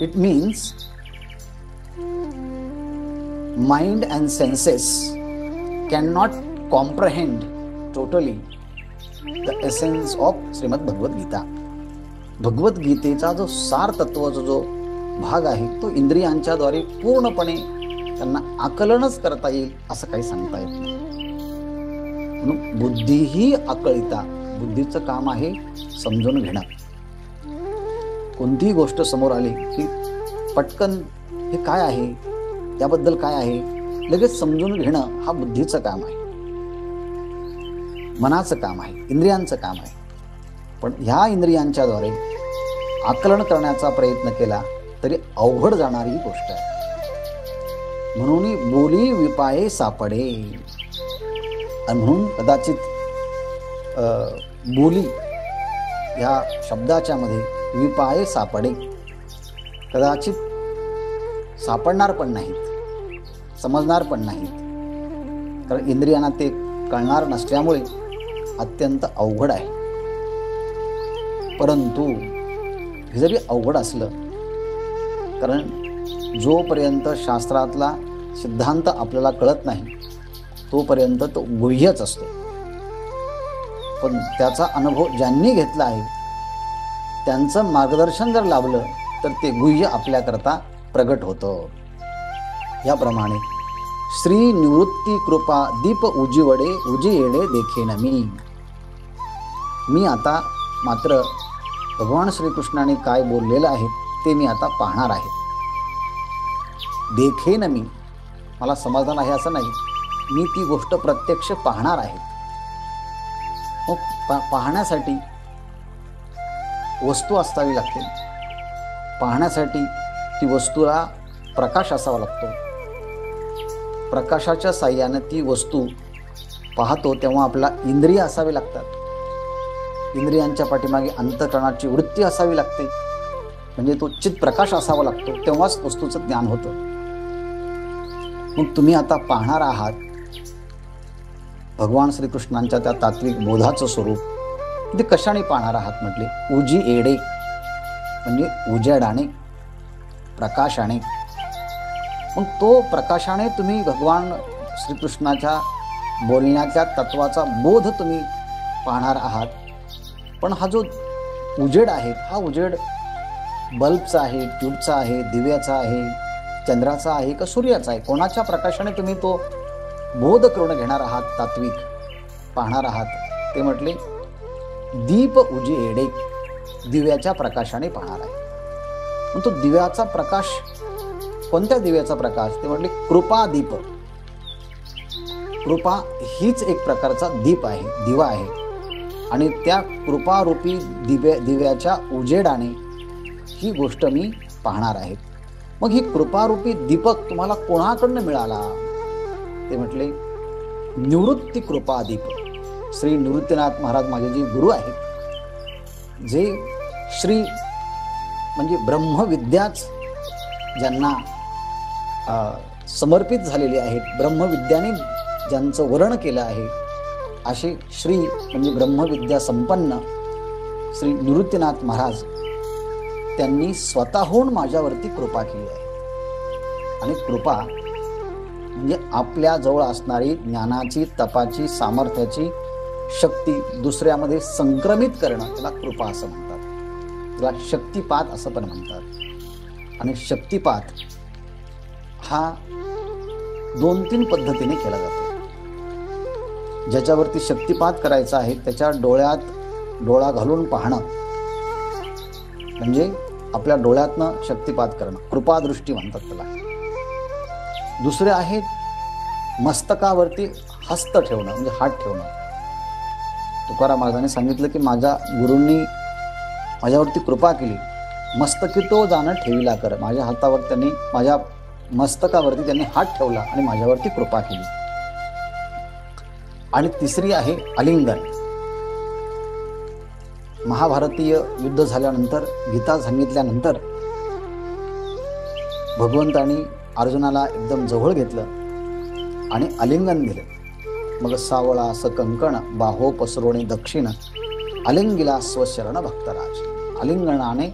It means mind and senses cannot comprehend totally the essence of Shrimad Bhagavad Gita. Bhagavad गीतेचा जो सार तत्वाचा जो भाग आहे तो इंद्रियांच्या द्वारे पूर्णपणे त्यांना आकलनच करता येईल असं काही सांगता येत नाही. म्हणून बुद्धीही अकळिता, बुद्धीचं काम आहे समजून घेणं. कोणतीही गोष्ट समोर आली की पटकन हे काय आहे, त्याबद्दल काय आहे, लगेच समजून घेणं हा बुद्धीचं काम आहे, मनाचं काम आहे, इंद्रियांचं काम आहे. पण ह्या इंद्रियांच्या द्वारे आकलन करण्याचा प्रयत्न केला तरी अवघड जाणारी ही गोष्ट आहे. म्हणून बोली विपाये सापडे. आणि म्हणून कदाचित बोली ह्या शब्दाच्या मध्ये विपाये सापडे कदाचित सापडणार पण नाहीत, समजणार पण नाहीत, कारण इंद्रियांना ते कळणार नसल्यामुळे अत्यंत अवघड आहे. परंतु हे जरी अवघड असलं, कारण जोपर्यंत शास्त्रातला सिद्धांत आपल्याला कळत नाही तोपर्यंत तो गुह्यच असतो. पण त्याचा अनुभव ज्यांनी घेतला आहे त्यांचं मार्गदर्शन जर लाभलं तर ते गुह्य आपल्याकरता प्रगट होतं. याप्रमाणे श्री निवृत्ती कृपा दीप उजियडे देखेन मी. मी आता मात्र भगवान श्रीकृष्णाने काय बोललेलं आहे ते मी आता पाहणार आहे. देखेन मी, मला समजणार आहे असं नाही, मी ती गोष्ट प्रत्यक्ष पाहणार आहे. मग पाहण्यासाठी वस्तू असावी लागते, पाहण्यासाठी ती वस्तूला प्रकाश असावा लागतो. प्रकाशाच्या साह्याने ती वस्तू पाहतो तेव्हा आपल्याला इंद्रिय असावे लागतात. इंद्रियांच्या पाठीमागे अंतःकरणाची वृत्ती असावी लागते, म्हणजे तो चित्त प्रकाश असावा लागतो, तेव्हाच वस्तूचं ज्ञान होतं. मग तुम्ही आता पाहणार आहात भगवान श्रीकृष्णांच्या त्या तात्विक बोधाचं स्वरूप ते कशाने पाहणार आहात म्हटले? उजी एडे म्हणजे उजेडाने, प्रकाशाने. मग तो प्रकाशाने तुम्ही भगवान श्रीकृष्णाच्या बोलण्याच्या तत्वाचा बोध तुम्ही पाहणार आहात. पण हा जो उजेड आहे, हा उजेड बल्बचा आहे, ट्यूबचा आहे, दिव्याचा आहे, चंद्राचा आहे का सूर्याचा आहे? कोणाच्या प्रकाशाने तुम्ही तो बोध करून घेणार आहात, तात्विक पाहणार आहात? ते म्हटले दीप उजेडे, दिव्याच्या प्रकाशाने पाहणार आहे. मग तो दिव्याचा प्रकाश, कोणत्या दिव्याचा प्रकाश? ते म्हटले कृपा दीप. कृपा हीच एक प्रकारचा दीप आहे, दिवा आहे. आणि त्या कृपारूपी दिव्याच्या उजेडाने ही गोष्ट मी पाहणार आहे. मग ही कृपारूपी दीपक तुम्हाला कोणाकडनं मिळाला? ते म्हटले निवृत्ती कृपा दीप. श्री निवृत्तीनाथ महाराज माझे जे गुरु आहेत, जे श्री म्हणजे ब्रह्मविद्याच ज्यांना समर्पित झालेले आहेत, ब्रह्मविद्याने ज्यांचं वर्ण केलं आहे, असे श्री म्हणजे ब्रह्मविद्या संपन्न श्री निवृत्तीनाथ महाराज त्यांनी स्वतःहून माझ्यावरती कृपा केली आहे. आणि कृपा म्हणजे आपल्या जवळ असणारी ज्ञानाची, तपाची, सामर्थ्याची शक्ती दुसऱ्यामध्ये संक्रमित करणं, त्याला कृपा असं म्हणतात. त्याला शक्तिपात असं पण म्हणतात. आणि शक्तिपात हा 2-3 पद्धतीने केला जातो. ज्याच्यावरती शक्तिपात करायचा आहे त्याच्या डोळ्यात डोळा घालून पाहणं म्हणजे आपल्या डोळ्यातनं शक्तिपात करणं, कृपादृष्टी म्हणतात त्याला. दुसरे आहेत मस्तकावरती हस्त ठेवणं म्हणजे हात ठेवणं. तुकाराम महाराजांनी सांगितलं की माझ्या गुरूंनी माझ्यावरती कृपा केली, मस्तकी तो जाणं ठेविला कर. माझ्या हातावर त्यांनी, माझ्या मस्तकावरती त्यांनी हात ठेवला आणि माझ्यावरती कृपा केली. आणि तिसरी आहे आलिंगन. महाभारतीय युद्ध झाल्यानंतर, गीता सांगितल्यानंतर भगवंतांनी अर्जुनाला एकदम जवळ घेतलं आणि आलिंगन दिलं. मग सावळा असं कंकण बाहो पसरोणी दक्षिण आलिंगिला स्वशरण भक्तराज. आलिंगनाने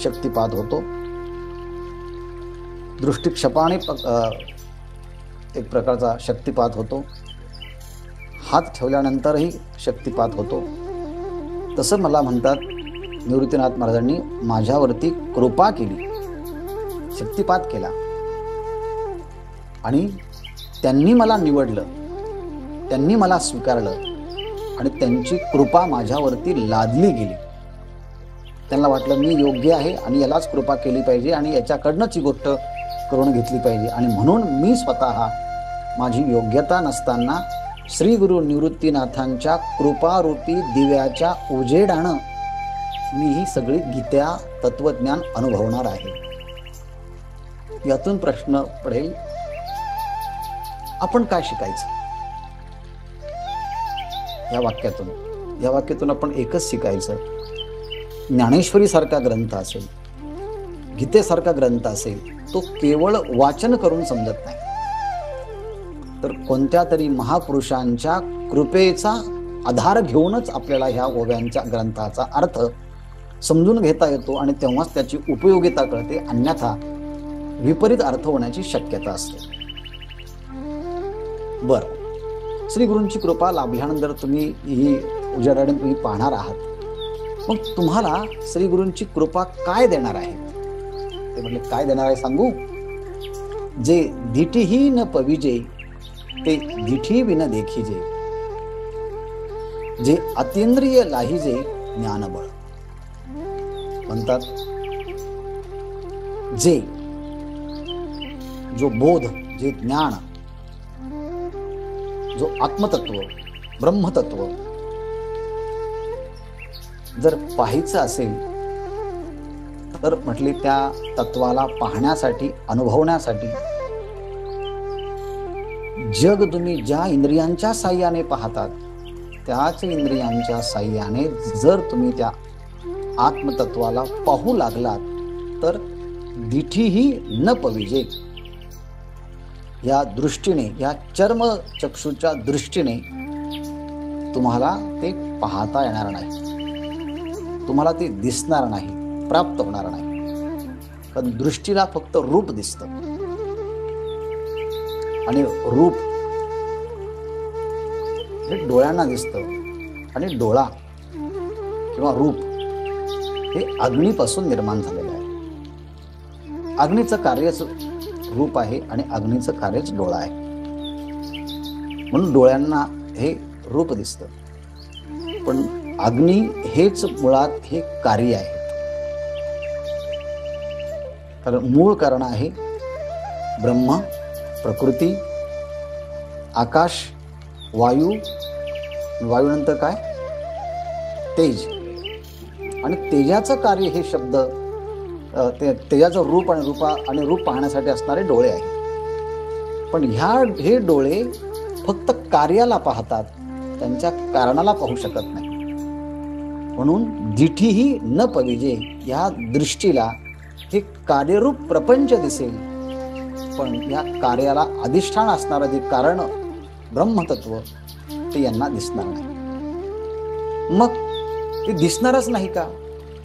शक्तिपात होतो. दृष्टिक्षेपाने एक प्रकारचा शक्तिपात होतो. हात ठेवल्यानंतरही शक्तिपात होतो. तसं मला म्हणतात निवृत्तीनाथ महाराजांनी माझ्यावरती कृपा केली, शक्तिपात केला आणि त्यांनी मला निवडलं, त्यांनी मला स्वीकारलं आणि त्यांची कृपा माझ्यावरती लादली गेली. त्यांना वाटलं मी योग्य आहे आणि यालाच कृपा केली पाहिजे आणि याच्याकडनंच ही गोष्ट करून घेतली पाहिजे. आणि म्हणून मी स्वतः माझी योग्यता नसताना श्री गुरु निवृत्तीनाथांच्या कृपारूपी दिव्याच्या उजेडानं मी ही सगळी गीता तत्वज्ञान अनुभवणार आहे. यातून प्रश्न पडेल, आपण काय शिकायचं या वाक्यातून? या वाक्यातून आपण एकच शिकायचं, ज्ञानेश्वरी सारखा ग्रंथ असेल, गीतेसारखा ग्रंथ असेल, तो केवळ वाचन करून समजत नाही, तर कोणत्या तरी महापुरुषांच्या कृपेचा आधार घेऊनच आपल्याला ह्या ओव्यांच्या ग्रंथाचा अर्थ समजून घेता येतो आणि तेव्हाच त्याची उपयोगिता कळते. अन्यथा विपरीत अर्थ होण्याची शक्यता असते. बरं, श्री गुरूंची कृपा लाभल्यानंतर तुम्ही ही उजेडाने तुम्ही पाहणार आहात. मग तुम्हाला श्री गुरूंची कृपा काय देणार आहे? ते म्हणले काय देणार आहे सांगू? जे दिठीही न पविजे ते दिठी विन देखीजे, जे अतींद्रिय लाहिजे ज्ञानबळ. म्हणतात जे जो बोध, जे ज्ञान, जो आत्मतत्व, ब्रह्मतत्व जर पाहायचं असेल तर म्हटले त्या तत्वाला पाहण्यासाठी, अनुभवण्यासाठी जग तुम्ही ज्या इंद्रियांच्या साह्याने पाहतात त्याच इंद्रियांच्या साह्याने जर तुम्ही त्या आत्मतत्वाला पाहू लागलात तर दिठीही न पविजे, या दृष्टीने, या चर्मचक्षुच्या दृष्टीने तुम्हाला ते पाहता येणार नाही, तुम्हाला ते दिसणार नाही, प्राप्त होणार नाही. कारण दृष्टीला फक्त रूप दिसतं आणि रूप हे डोळ्यांना दिसतं आणि डोळा किंवा रूप हे अग्नीपासून निर्माण झालेलं आहे. अग्नीचं कार्यच रूप आहे आणि अग्नीचं कार्यच डोळा आहे. म्हणून डोळ्यांना हे रूप दिसतं, पण अग्नी हेच मुळात हे कार्य आहे. कारण मूळ कारण आहे ब्रह्म, प्रकृती, आकाश, वायू, वायूनंतर काय, तेज. आणि तेजाचं कार्य हे शब्द, तेजाचं रूप आणि रूप पाहण्यासाठी असणारे डोळे आहे. पण हे डोळे फक्त कार्याला पाहतात, त्यांच्या कारणाला पाहू शकत नाही. म्हणून जिठीही न पविजे, या दृष्टीला हे कार्यरूप प्रपंच दिसेल, पण या कार्याला अधिष्ठान असणारं जे कारण ब्रह्मतत्व ते यांना दिसणार नाही. मग ते दिसणारच नाही का,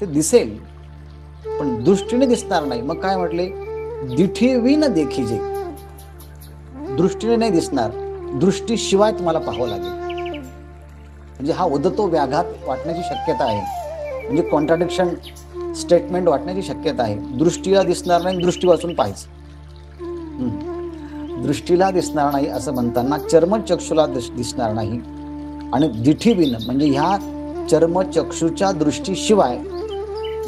ते दिसेल पण दृष्टीने दिसणार नाही. मग काय म्हटले, दिठीवी न देखीजे, दृष्टीने नाही दिसणार, दृष्टीशिवाय तुम्हाला पाहावं लागेल. म्हणजे हा उदतो व्याघात वाटण्याची शक्यता आहे, म्हणजे कॉन्ट्राडिक्शन स्टेटमेंट वाटण्याची शक्यता आहे. दृष्टीला दिसणार नाही, दृष्टी वाचून पाहायचं. दृष्टीला दिसणार नाही असं म्हणताना चर्मचक्षुला दिसणार नाही, आणि दिठीबिन म्हणजे ह्या चर्मचक्षुच्या दृष्टीशिवाय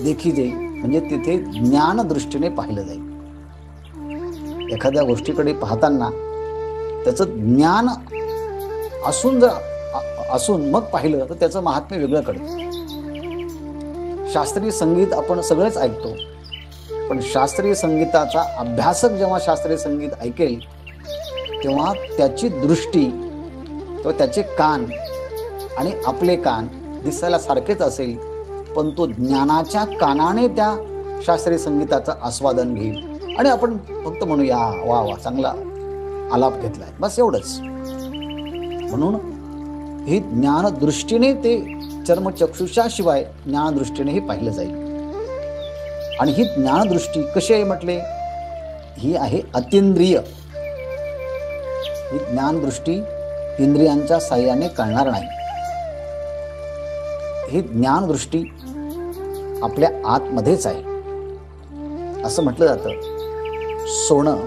देखीजे म्हणजे तिथे ज्ञान दृष्टीने पाहिलं जाईल. एखाद्या गोष्टीकडे पाहताना त्याचं ज्ञान असून मग पाहिलं तर त्याचं महात्म्य वेगळं कळतं. शास्त्रीय संगीत आपण सगळेच ऐकतो, पण शास्त्रीय संगीताचा अभ्यासक जेव्हा शास्त्रीय संगीत ऐकेल तेव्हा त्याची दृष्टी किंवा त्याचे कान आणि आपले कान दिसायला सारखेच असेल, पण तो ज्ञानाच्या कानाने त्या शास्त्रीय संगीताचं आस्वादन घेईल आणि आपण फक्त म्हणूया वा वा चांगला आलाप घेतलाय, बस एवढंच. म्हणून ही ज्ञानदृष्टीने ते चर्मचक्षुषा शिवाय ज्ञानदृष्टीनेही पाहिलं जाईल. आणि ही ज्ञानदृष्टी कशी आहे म्हटले, ही आहे अतींद्रिय. ही ज्ञानदृष्टी इंद्रियांच्या साह्याने कळणार नाही. ही ज्ञानदृष्टी आपल्या आतमध्येच आहे. असं म्हटलं जातं, सोनं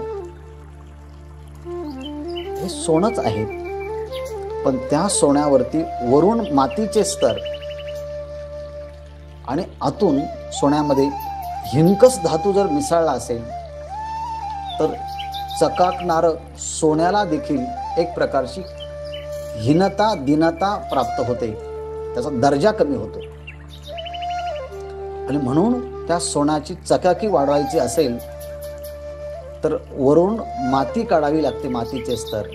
हे सोनंच आहे, पण त्या सोन्यावरती वरून मातीचे स्तर आणि आतून सोन्यामध्ये हिनकस धातू जर मिसळला असेल तर चकाकणारं सोन्याला देखील एक प्रकारची हीनता, दीनता प्राप्त होते, त्याचा दर्जा कमी होतो. आणि म्हणून त्या सोन्याची चकाकी वाढवायची असेल तर वरून माती काढावी लागते, मातीचे स्तर,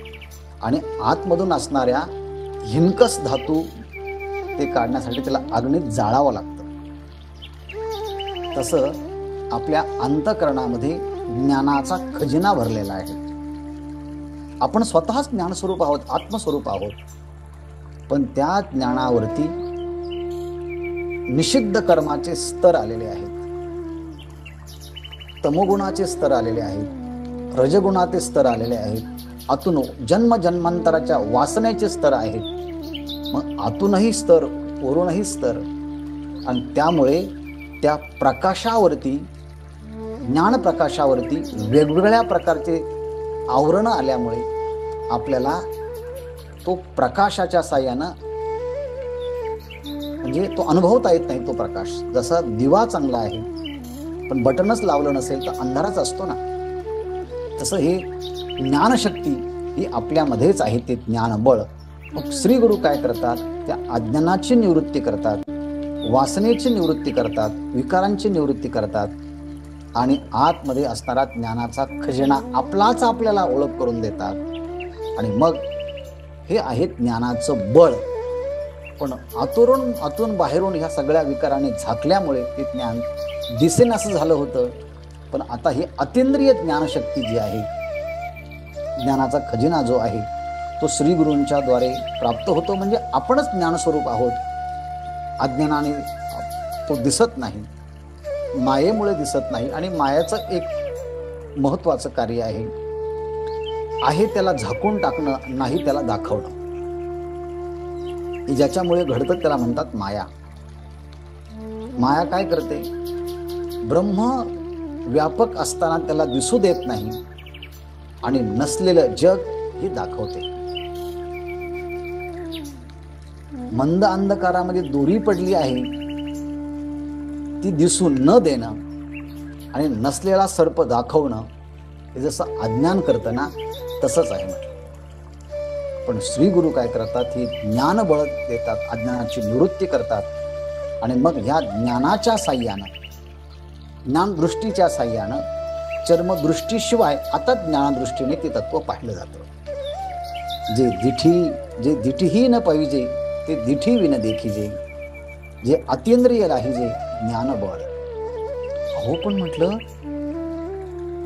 आणि आतमधून असणाऱ्या हिनकस धातू ते काढण्यासाठी त्याला अग्नीत जाळावं लागतं. तसं आपल्या अंतःकरणामध्ये ज्ञानाचा खजिना भरलेला आहे. आपण स्वतःच ज्ञानस्वरूप आहोत, आत्मस्वरूप आहोत, पण त्या ज्ञानावरती निषिद्ध कर्माचे स्तर आलेले आहेत, तमोगुणाचे स्तर आलेले आहेत, रजगुणाचे स्तर आलेले आहेत, आतून जन्मजन्मांतराच्या वासनेचे स्तर आहेत. मग आतूनही स्तर, वरूनही स्तर, आणि त्यामुळे त्या प्रकाशावरती, ज्ञान प्रकाशावरती वेगवेगळ्या प्रकारचे आवरण आल्यामुळे आपल्याला तो प्रकाशाच्या साह्यानं म्हणजे तो अनुभवता येत नाही. तो प्रकाश जसा दिवा चांगला आहे पण बटनच लावलं नसेल तर अंधाराच असतो ना, तसं हे ज्ञानशक्ती ही आपल्यामध्येच आहे, ते ज्ञानबळ. मग श्री गुरु काय करतात, त्या अज्ञानाची निवृत्ती करतात, वासनेची निवृत्ती करतात, विकारांची निवृत्ती करतात, आणि आतमध्ये असणारा ज्ञानाचा खजिना आपलाच आपल्याला ओळख करून देतात. आणि मग हे आहे ज्ञानाचं बळ. पण आतून बाहेरून ह्या सगळ्या विकाराने झाकल्यामुळे ते ज्ञान दिसेन असं झालं होतं. पण आता ही अतींद्रिय ज्ञानशक्ती जी आहे, ज्ञानाचा खजिना जो आहे तो श्री गुरूंच्या द्वारे प्राप्त होतो. म्हणजे आपणच ज्ञानस्वरूप आहोत. अज्ञानाने तो दिसत नाही, मायेमुळे दिसत नाही. आणि मायाचं एक महत्त्वाचं कार्य आहे त्याला झाकून टाकणं, नाही त्याला दाखवणं. ज्याच्यामुळे घडतं त्याला म्हणतात माया. माया काय करते? ब्रह्म व्यापक असताना त्याला दिसू देत नाही आणि नसलेलं जग हे दाखवते. मंद अंधकारामध्ये दोरी पडली आहे, ती दिसून न देणं आणि नसलेला सर्प दाखवणं हे जसं अज्ञान करतं ना, तसंच आहे म्हटलं. पण श्री गुरु काय करतात? ही ज्ञानबळ देतात, अज्ञानाची निवृत्ती करतात. आणि मग ह्या ज्ञानाच्या साह्यानं, ज्ञानदृष्टीच्या साह्यानं, चर्मदृष्टीशिवाय आता ज्ञानदृष्टीने ते तत्व पाहिलं जातं. जे दिठीही न पाहिजे ते दिठी विन देखीजे, जे अतींद्रिय राहिजे ज्ञानबळ. अहो पण म्हटलं,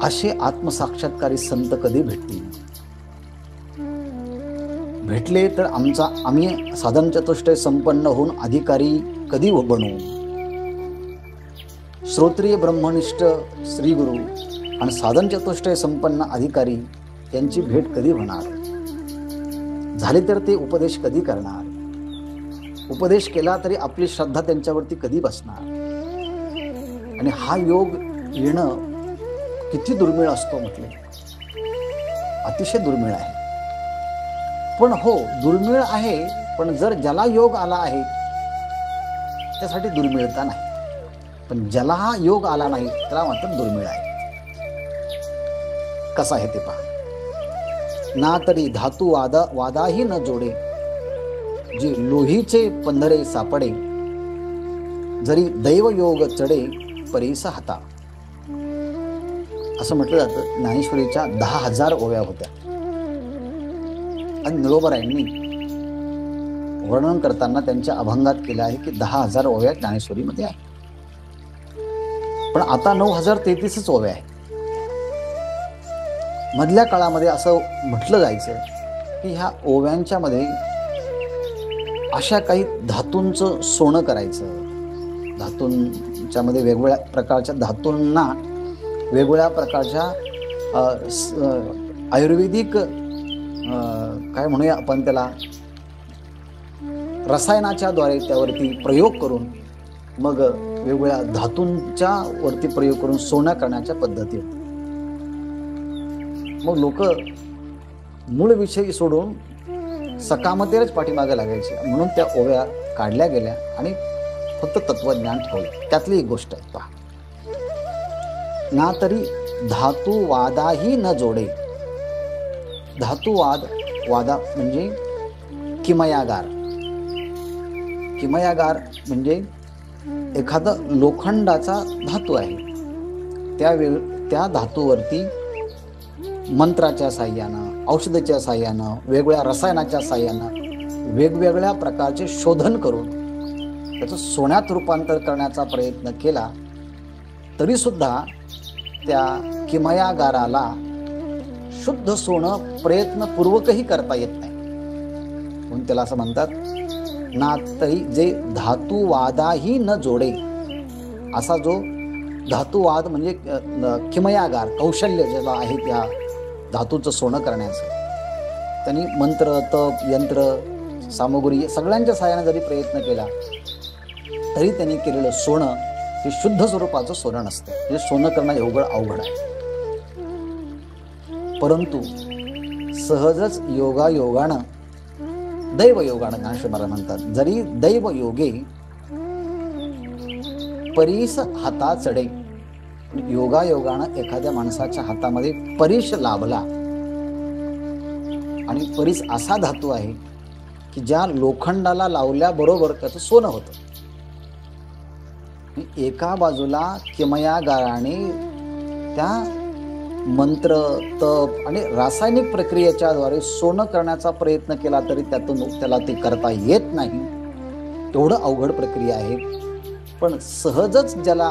असे आत्मसाक्षात्कारी संत कधी भेटतील? भेटले तर आम्ही साधन चतुष्टय संपन्न होऊन अधिकारी कधी बनू? श्रोत्रिय ब्रह्मनिष्ठ श्री गुरु आणि साधन चतुष्टय संपन्न अधिकारी यांची भेट कधी होणार? झाले तर ते उपदेश कधी करणार? उपदेश केला तरी आपली श्रद्धा त्यांच्यावरती कधी बसणार? आणि हा योग येणं किती दुर्मिळ असतो म्हटले, अतिशय दुर्मिळ आहे. पण हो, दुर्मिळ आहे. पण जर ज्याला योग आला आहे त्यासाठी दुर्मिळता नाही. पण ज्याला हा योग आला नाही त्याला मात्र दुर्मिळ आहे. कसा आहे ते पहा. ना तरी धातू वादाही न जोडे, जे लोहीचे पंधरे सापडे, जरी दैवयोग चढे परीस हाता. असं म्हटलं जातं. ज्ञानेश्वरीच्या 10,000 ओव्या होत्या. आणि निळोबारायांनी वर्णन करताना त्यांच्या अभंगात केलं आहे की 10,000 ओव्या ज्ञानेश्वरीमध्ये आहे. पण आता 9,033च ओव्या आहेत. मधल्या काळामध्ये असं म्हटलं जायचं की ह्या ओव्यांच्या मध्ये अशा काही धातूंचं सोनं करायचं. धातूंच्या मध्ये वेगवेगळ्या प्रकारच्या धातूंना वेगवेगळ्या प्रकारच्या आयुर्वेदिक काय म्हणूया आपण त्याला, रसायनाच्या द्वारे त्यावरती प्रयोग करून मग वेगवेगळ्या धातूंच्या वरती प्रयोग करून सोनं करण्याच्या पद्धती. मग लोक मूळ विषयी सोडून सकामतेच पाठीमागे लागायचे. म्हणून त्या ओव्या काढल्या गेल्या आणि फक्त तत्वज्ञान ठेवलं. त्यातली एक गोष्ट आहे पहा. ना तरी धातू वादाही न जोडे. वादा म्हणजे किमयागार. किमयागार म्हणजे एखादा लोखंडाचा धातू आहे, त्या धातूवरती मंत्राच्या साह्यानं, औषधाच्या साह्यानं, वेगवेगळ्या रसायनाच्या साह्यानं वेगवेगळ्या प्रकारचे शोधन करून त्याचं सोन्यात रूपांतर करण्याचा प्रयत्न केला तरी सुद्धा त्या किमयागाराला शुद्ध सोनं प्रयत्नपूर्वकही करता येत नाही. म्हणून त्याला असं म्हणतात, ना तरी जे धातुवादाही न जोडे. असा जो धातुवाद म्हणजे किमयागार, कौशल्य ज्याला आहे त्या धातूचं सोनं करण्याचं, त्यांनी मंत्र, तप, यंत्र, सामुग्री सगळ्यांच्या सहाय्याने जरी प्रयत्न केला तरी त्यांनी केलेलं सोनं हे शुद्ध स्वरूपाचं सोनं नसतं. हे सोनं करणं एवढं अवघड आहे. परंतु सहजच योगायोगानं, दैवयोगानं, ज्ञानेश्वर महाराज म्हणतात, जरी दैवयोगे परीस हाता चढे. योगायोगानं एखाद्या माणसाच्या हातामध्ये परीस लाभला. आणि परीस असा धातू आहे की ज्या लोखंडाला लावल्याबरोबर त्याचं सोनं होतं. एका बाजूला किमयागाराने त्या मंत्र, तप आणि रासायनिक प्रक्रियेच्या द्वारे सोनं करण्याचा प्रयत्न केला तरी त्यातून त्याला ते करता येत नाही. एवढं अवघड प्रक्रिया आहे. पण सहजच ज्याला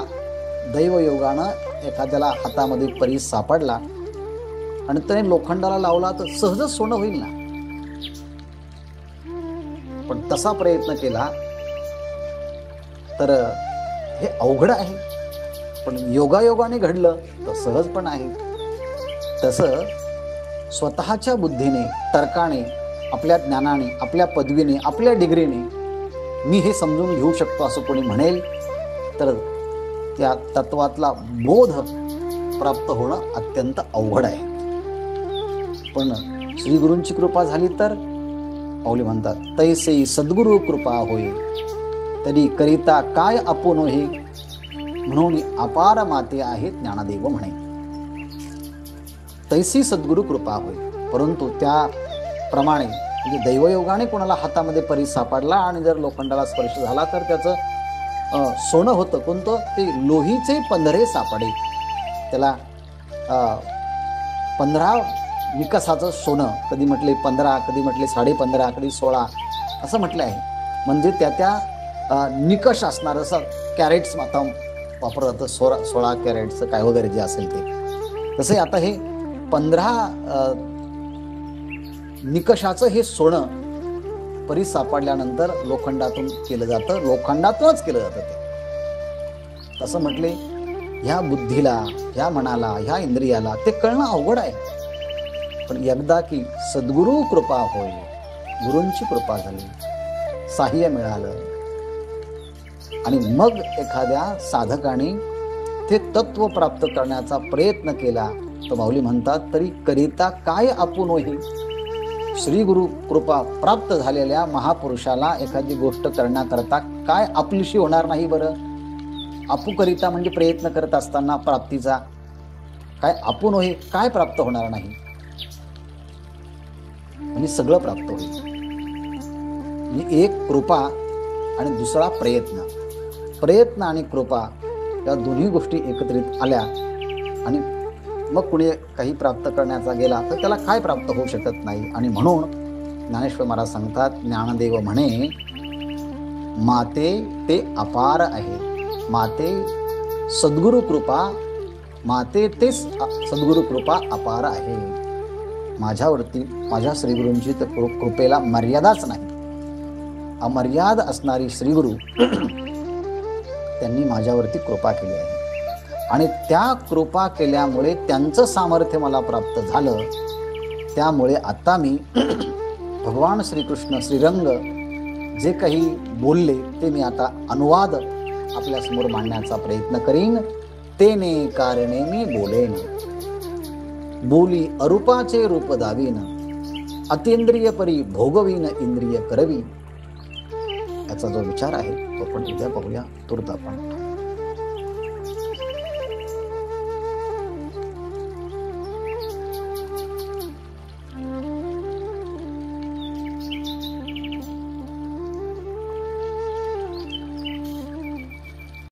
दैवयोगानं एखाद्याला हातामध्ये परीस सापडला आणि त्याने लोखंडाला लावला तर सहजच सोनं होईल ना. पण तसा प्रयत्न केला तर हे अवघड आहे. पण योगायोगाने घडलं तर सहज पण आहे. तसं स्वतःच्या बुद्धीने, तर्काने, आपल्या ज्ञानाने, आपल्या पदवीने, आपल्या डिग्रीने मी हे समजून घेऊ शकतो असं कोणी म्हणेल तर त्या तत्वातला बोध प्राप्त होणं अत्यंत अवघड आहे. पण श्री गुरूंची कृपा झाली तर पाऊली म्हणतात, तैसे सद्गुरु कृपा होय तरी करिता काय आपुन हे, म्हणून अपार माते आहेत ज्ञानदेव म्हणे. तैसी सद्गुरु कृपा होय. परंतु त्याप्रमाणे म्हणजे दैवयोगाने कोणाला हातामध्ये परी सापडला आणि जर लोखंडाला स्पर्श झाला तर त्याचं सोनं होतं. कोणतं? ते लोहीचे पंधरे सापडे. त्याला 15 निकषाचं सोनं, कधी म्हटले 15, कधी म्हटले 15.5, कधी 16 असं म्हटलं आहे. म्हणजे त्या निकष असणार, असं कॅरेट्स आता वापरलं जातं, 16 कॅरेटचं काय वगैरे जे असेल ते. तसं आता हे 15 निकषाचं हे सोनं परी सापडल्यानंतर लोखंडातून केलं जातं, लोखंडातूनच केलं जातं ते. तसं म्हटले ह्या बुद्धीला, ह्या मनाला, ह्या इंद्रियाला ते कळणं अवघड आहे. पण एकदा की सद्गुरु कृपा होय, गुरूंची कृपा झाली, साह्य मिळालं आणि मग एखाद्या साधकाने ते तत्व प्राप्त करण्याचा प्रयत्न केला तर माऊली म्हणतात, तरी करिता काय आपुन होई. श्री गुरु कृपा प्राप्त झालेल्या महापुरुषाला एखादी गोष्ट करण्याकरता काय आपलीशी होणार नाही बरं. आपुकरिता म्हणजे प्रयत्न करत असताना प्राप्तीचा, काय आपुन होई, काय प्राप्त होणार नाही. म्हणजे सगळं प्राप्त होईल. म्हणजे एक कृपा आणि दुसरा प्रयत्न. प्रयत्न आणि कृपा या दोन्ही गोष्टी एकत्रित आल्या आणि मग कुणी काही प्राप्त करण्याचा गेला तर त्याला काय प्राप्त होऊ शकत नाही. आणि म्हणून ज्ञानेश्वर महाराज सांगतात, ज्ञानदेव म्हणे माते ते अपार आहे. माते सद्गुरु कृपा, माते ते सद्गुरु कृपा अपार आहे. माझ्यावरती माझ्या श्रीगुरूंची तर कृपेला मर्यादाच नाही. अमर्याद असणारी श्रीगुरु त्यांनी माझ्यावरती कृपा केली आहे आणि त्या कृपा केल्यामुळे त्यांचं सामर्थ्य मला प्राप्त झालं. त्यामुळे आता मी भगवान श्रीकृष्ण श्रीरंग जे काही बोलले ते मी आता अनुवाद आपल्यासमोर मांडण्याचा प्रयत्न करीन. तेने कारणे मी बोलेन, बोली अरूपाचे रूप दावीन, अतींद्रिय परी भोगवीन इंद्रिय करवी. याचा जो विचार आहे तो आपण उद्या पाहूया. तुर्त आपण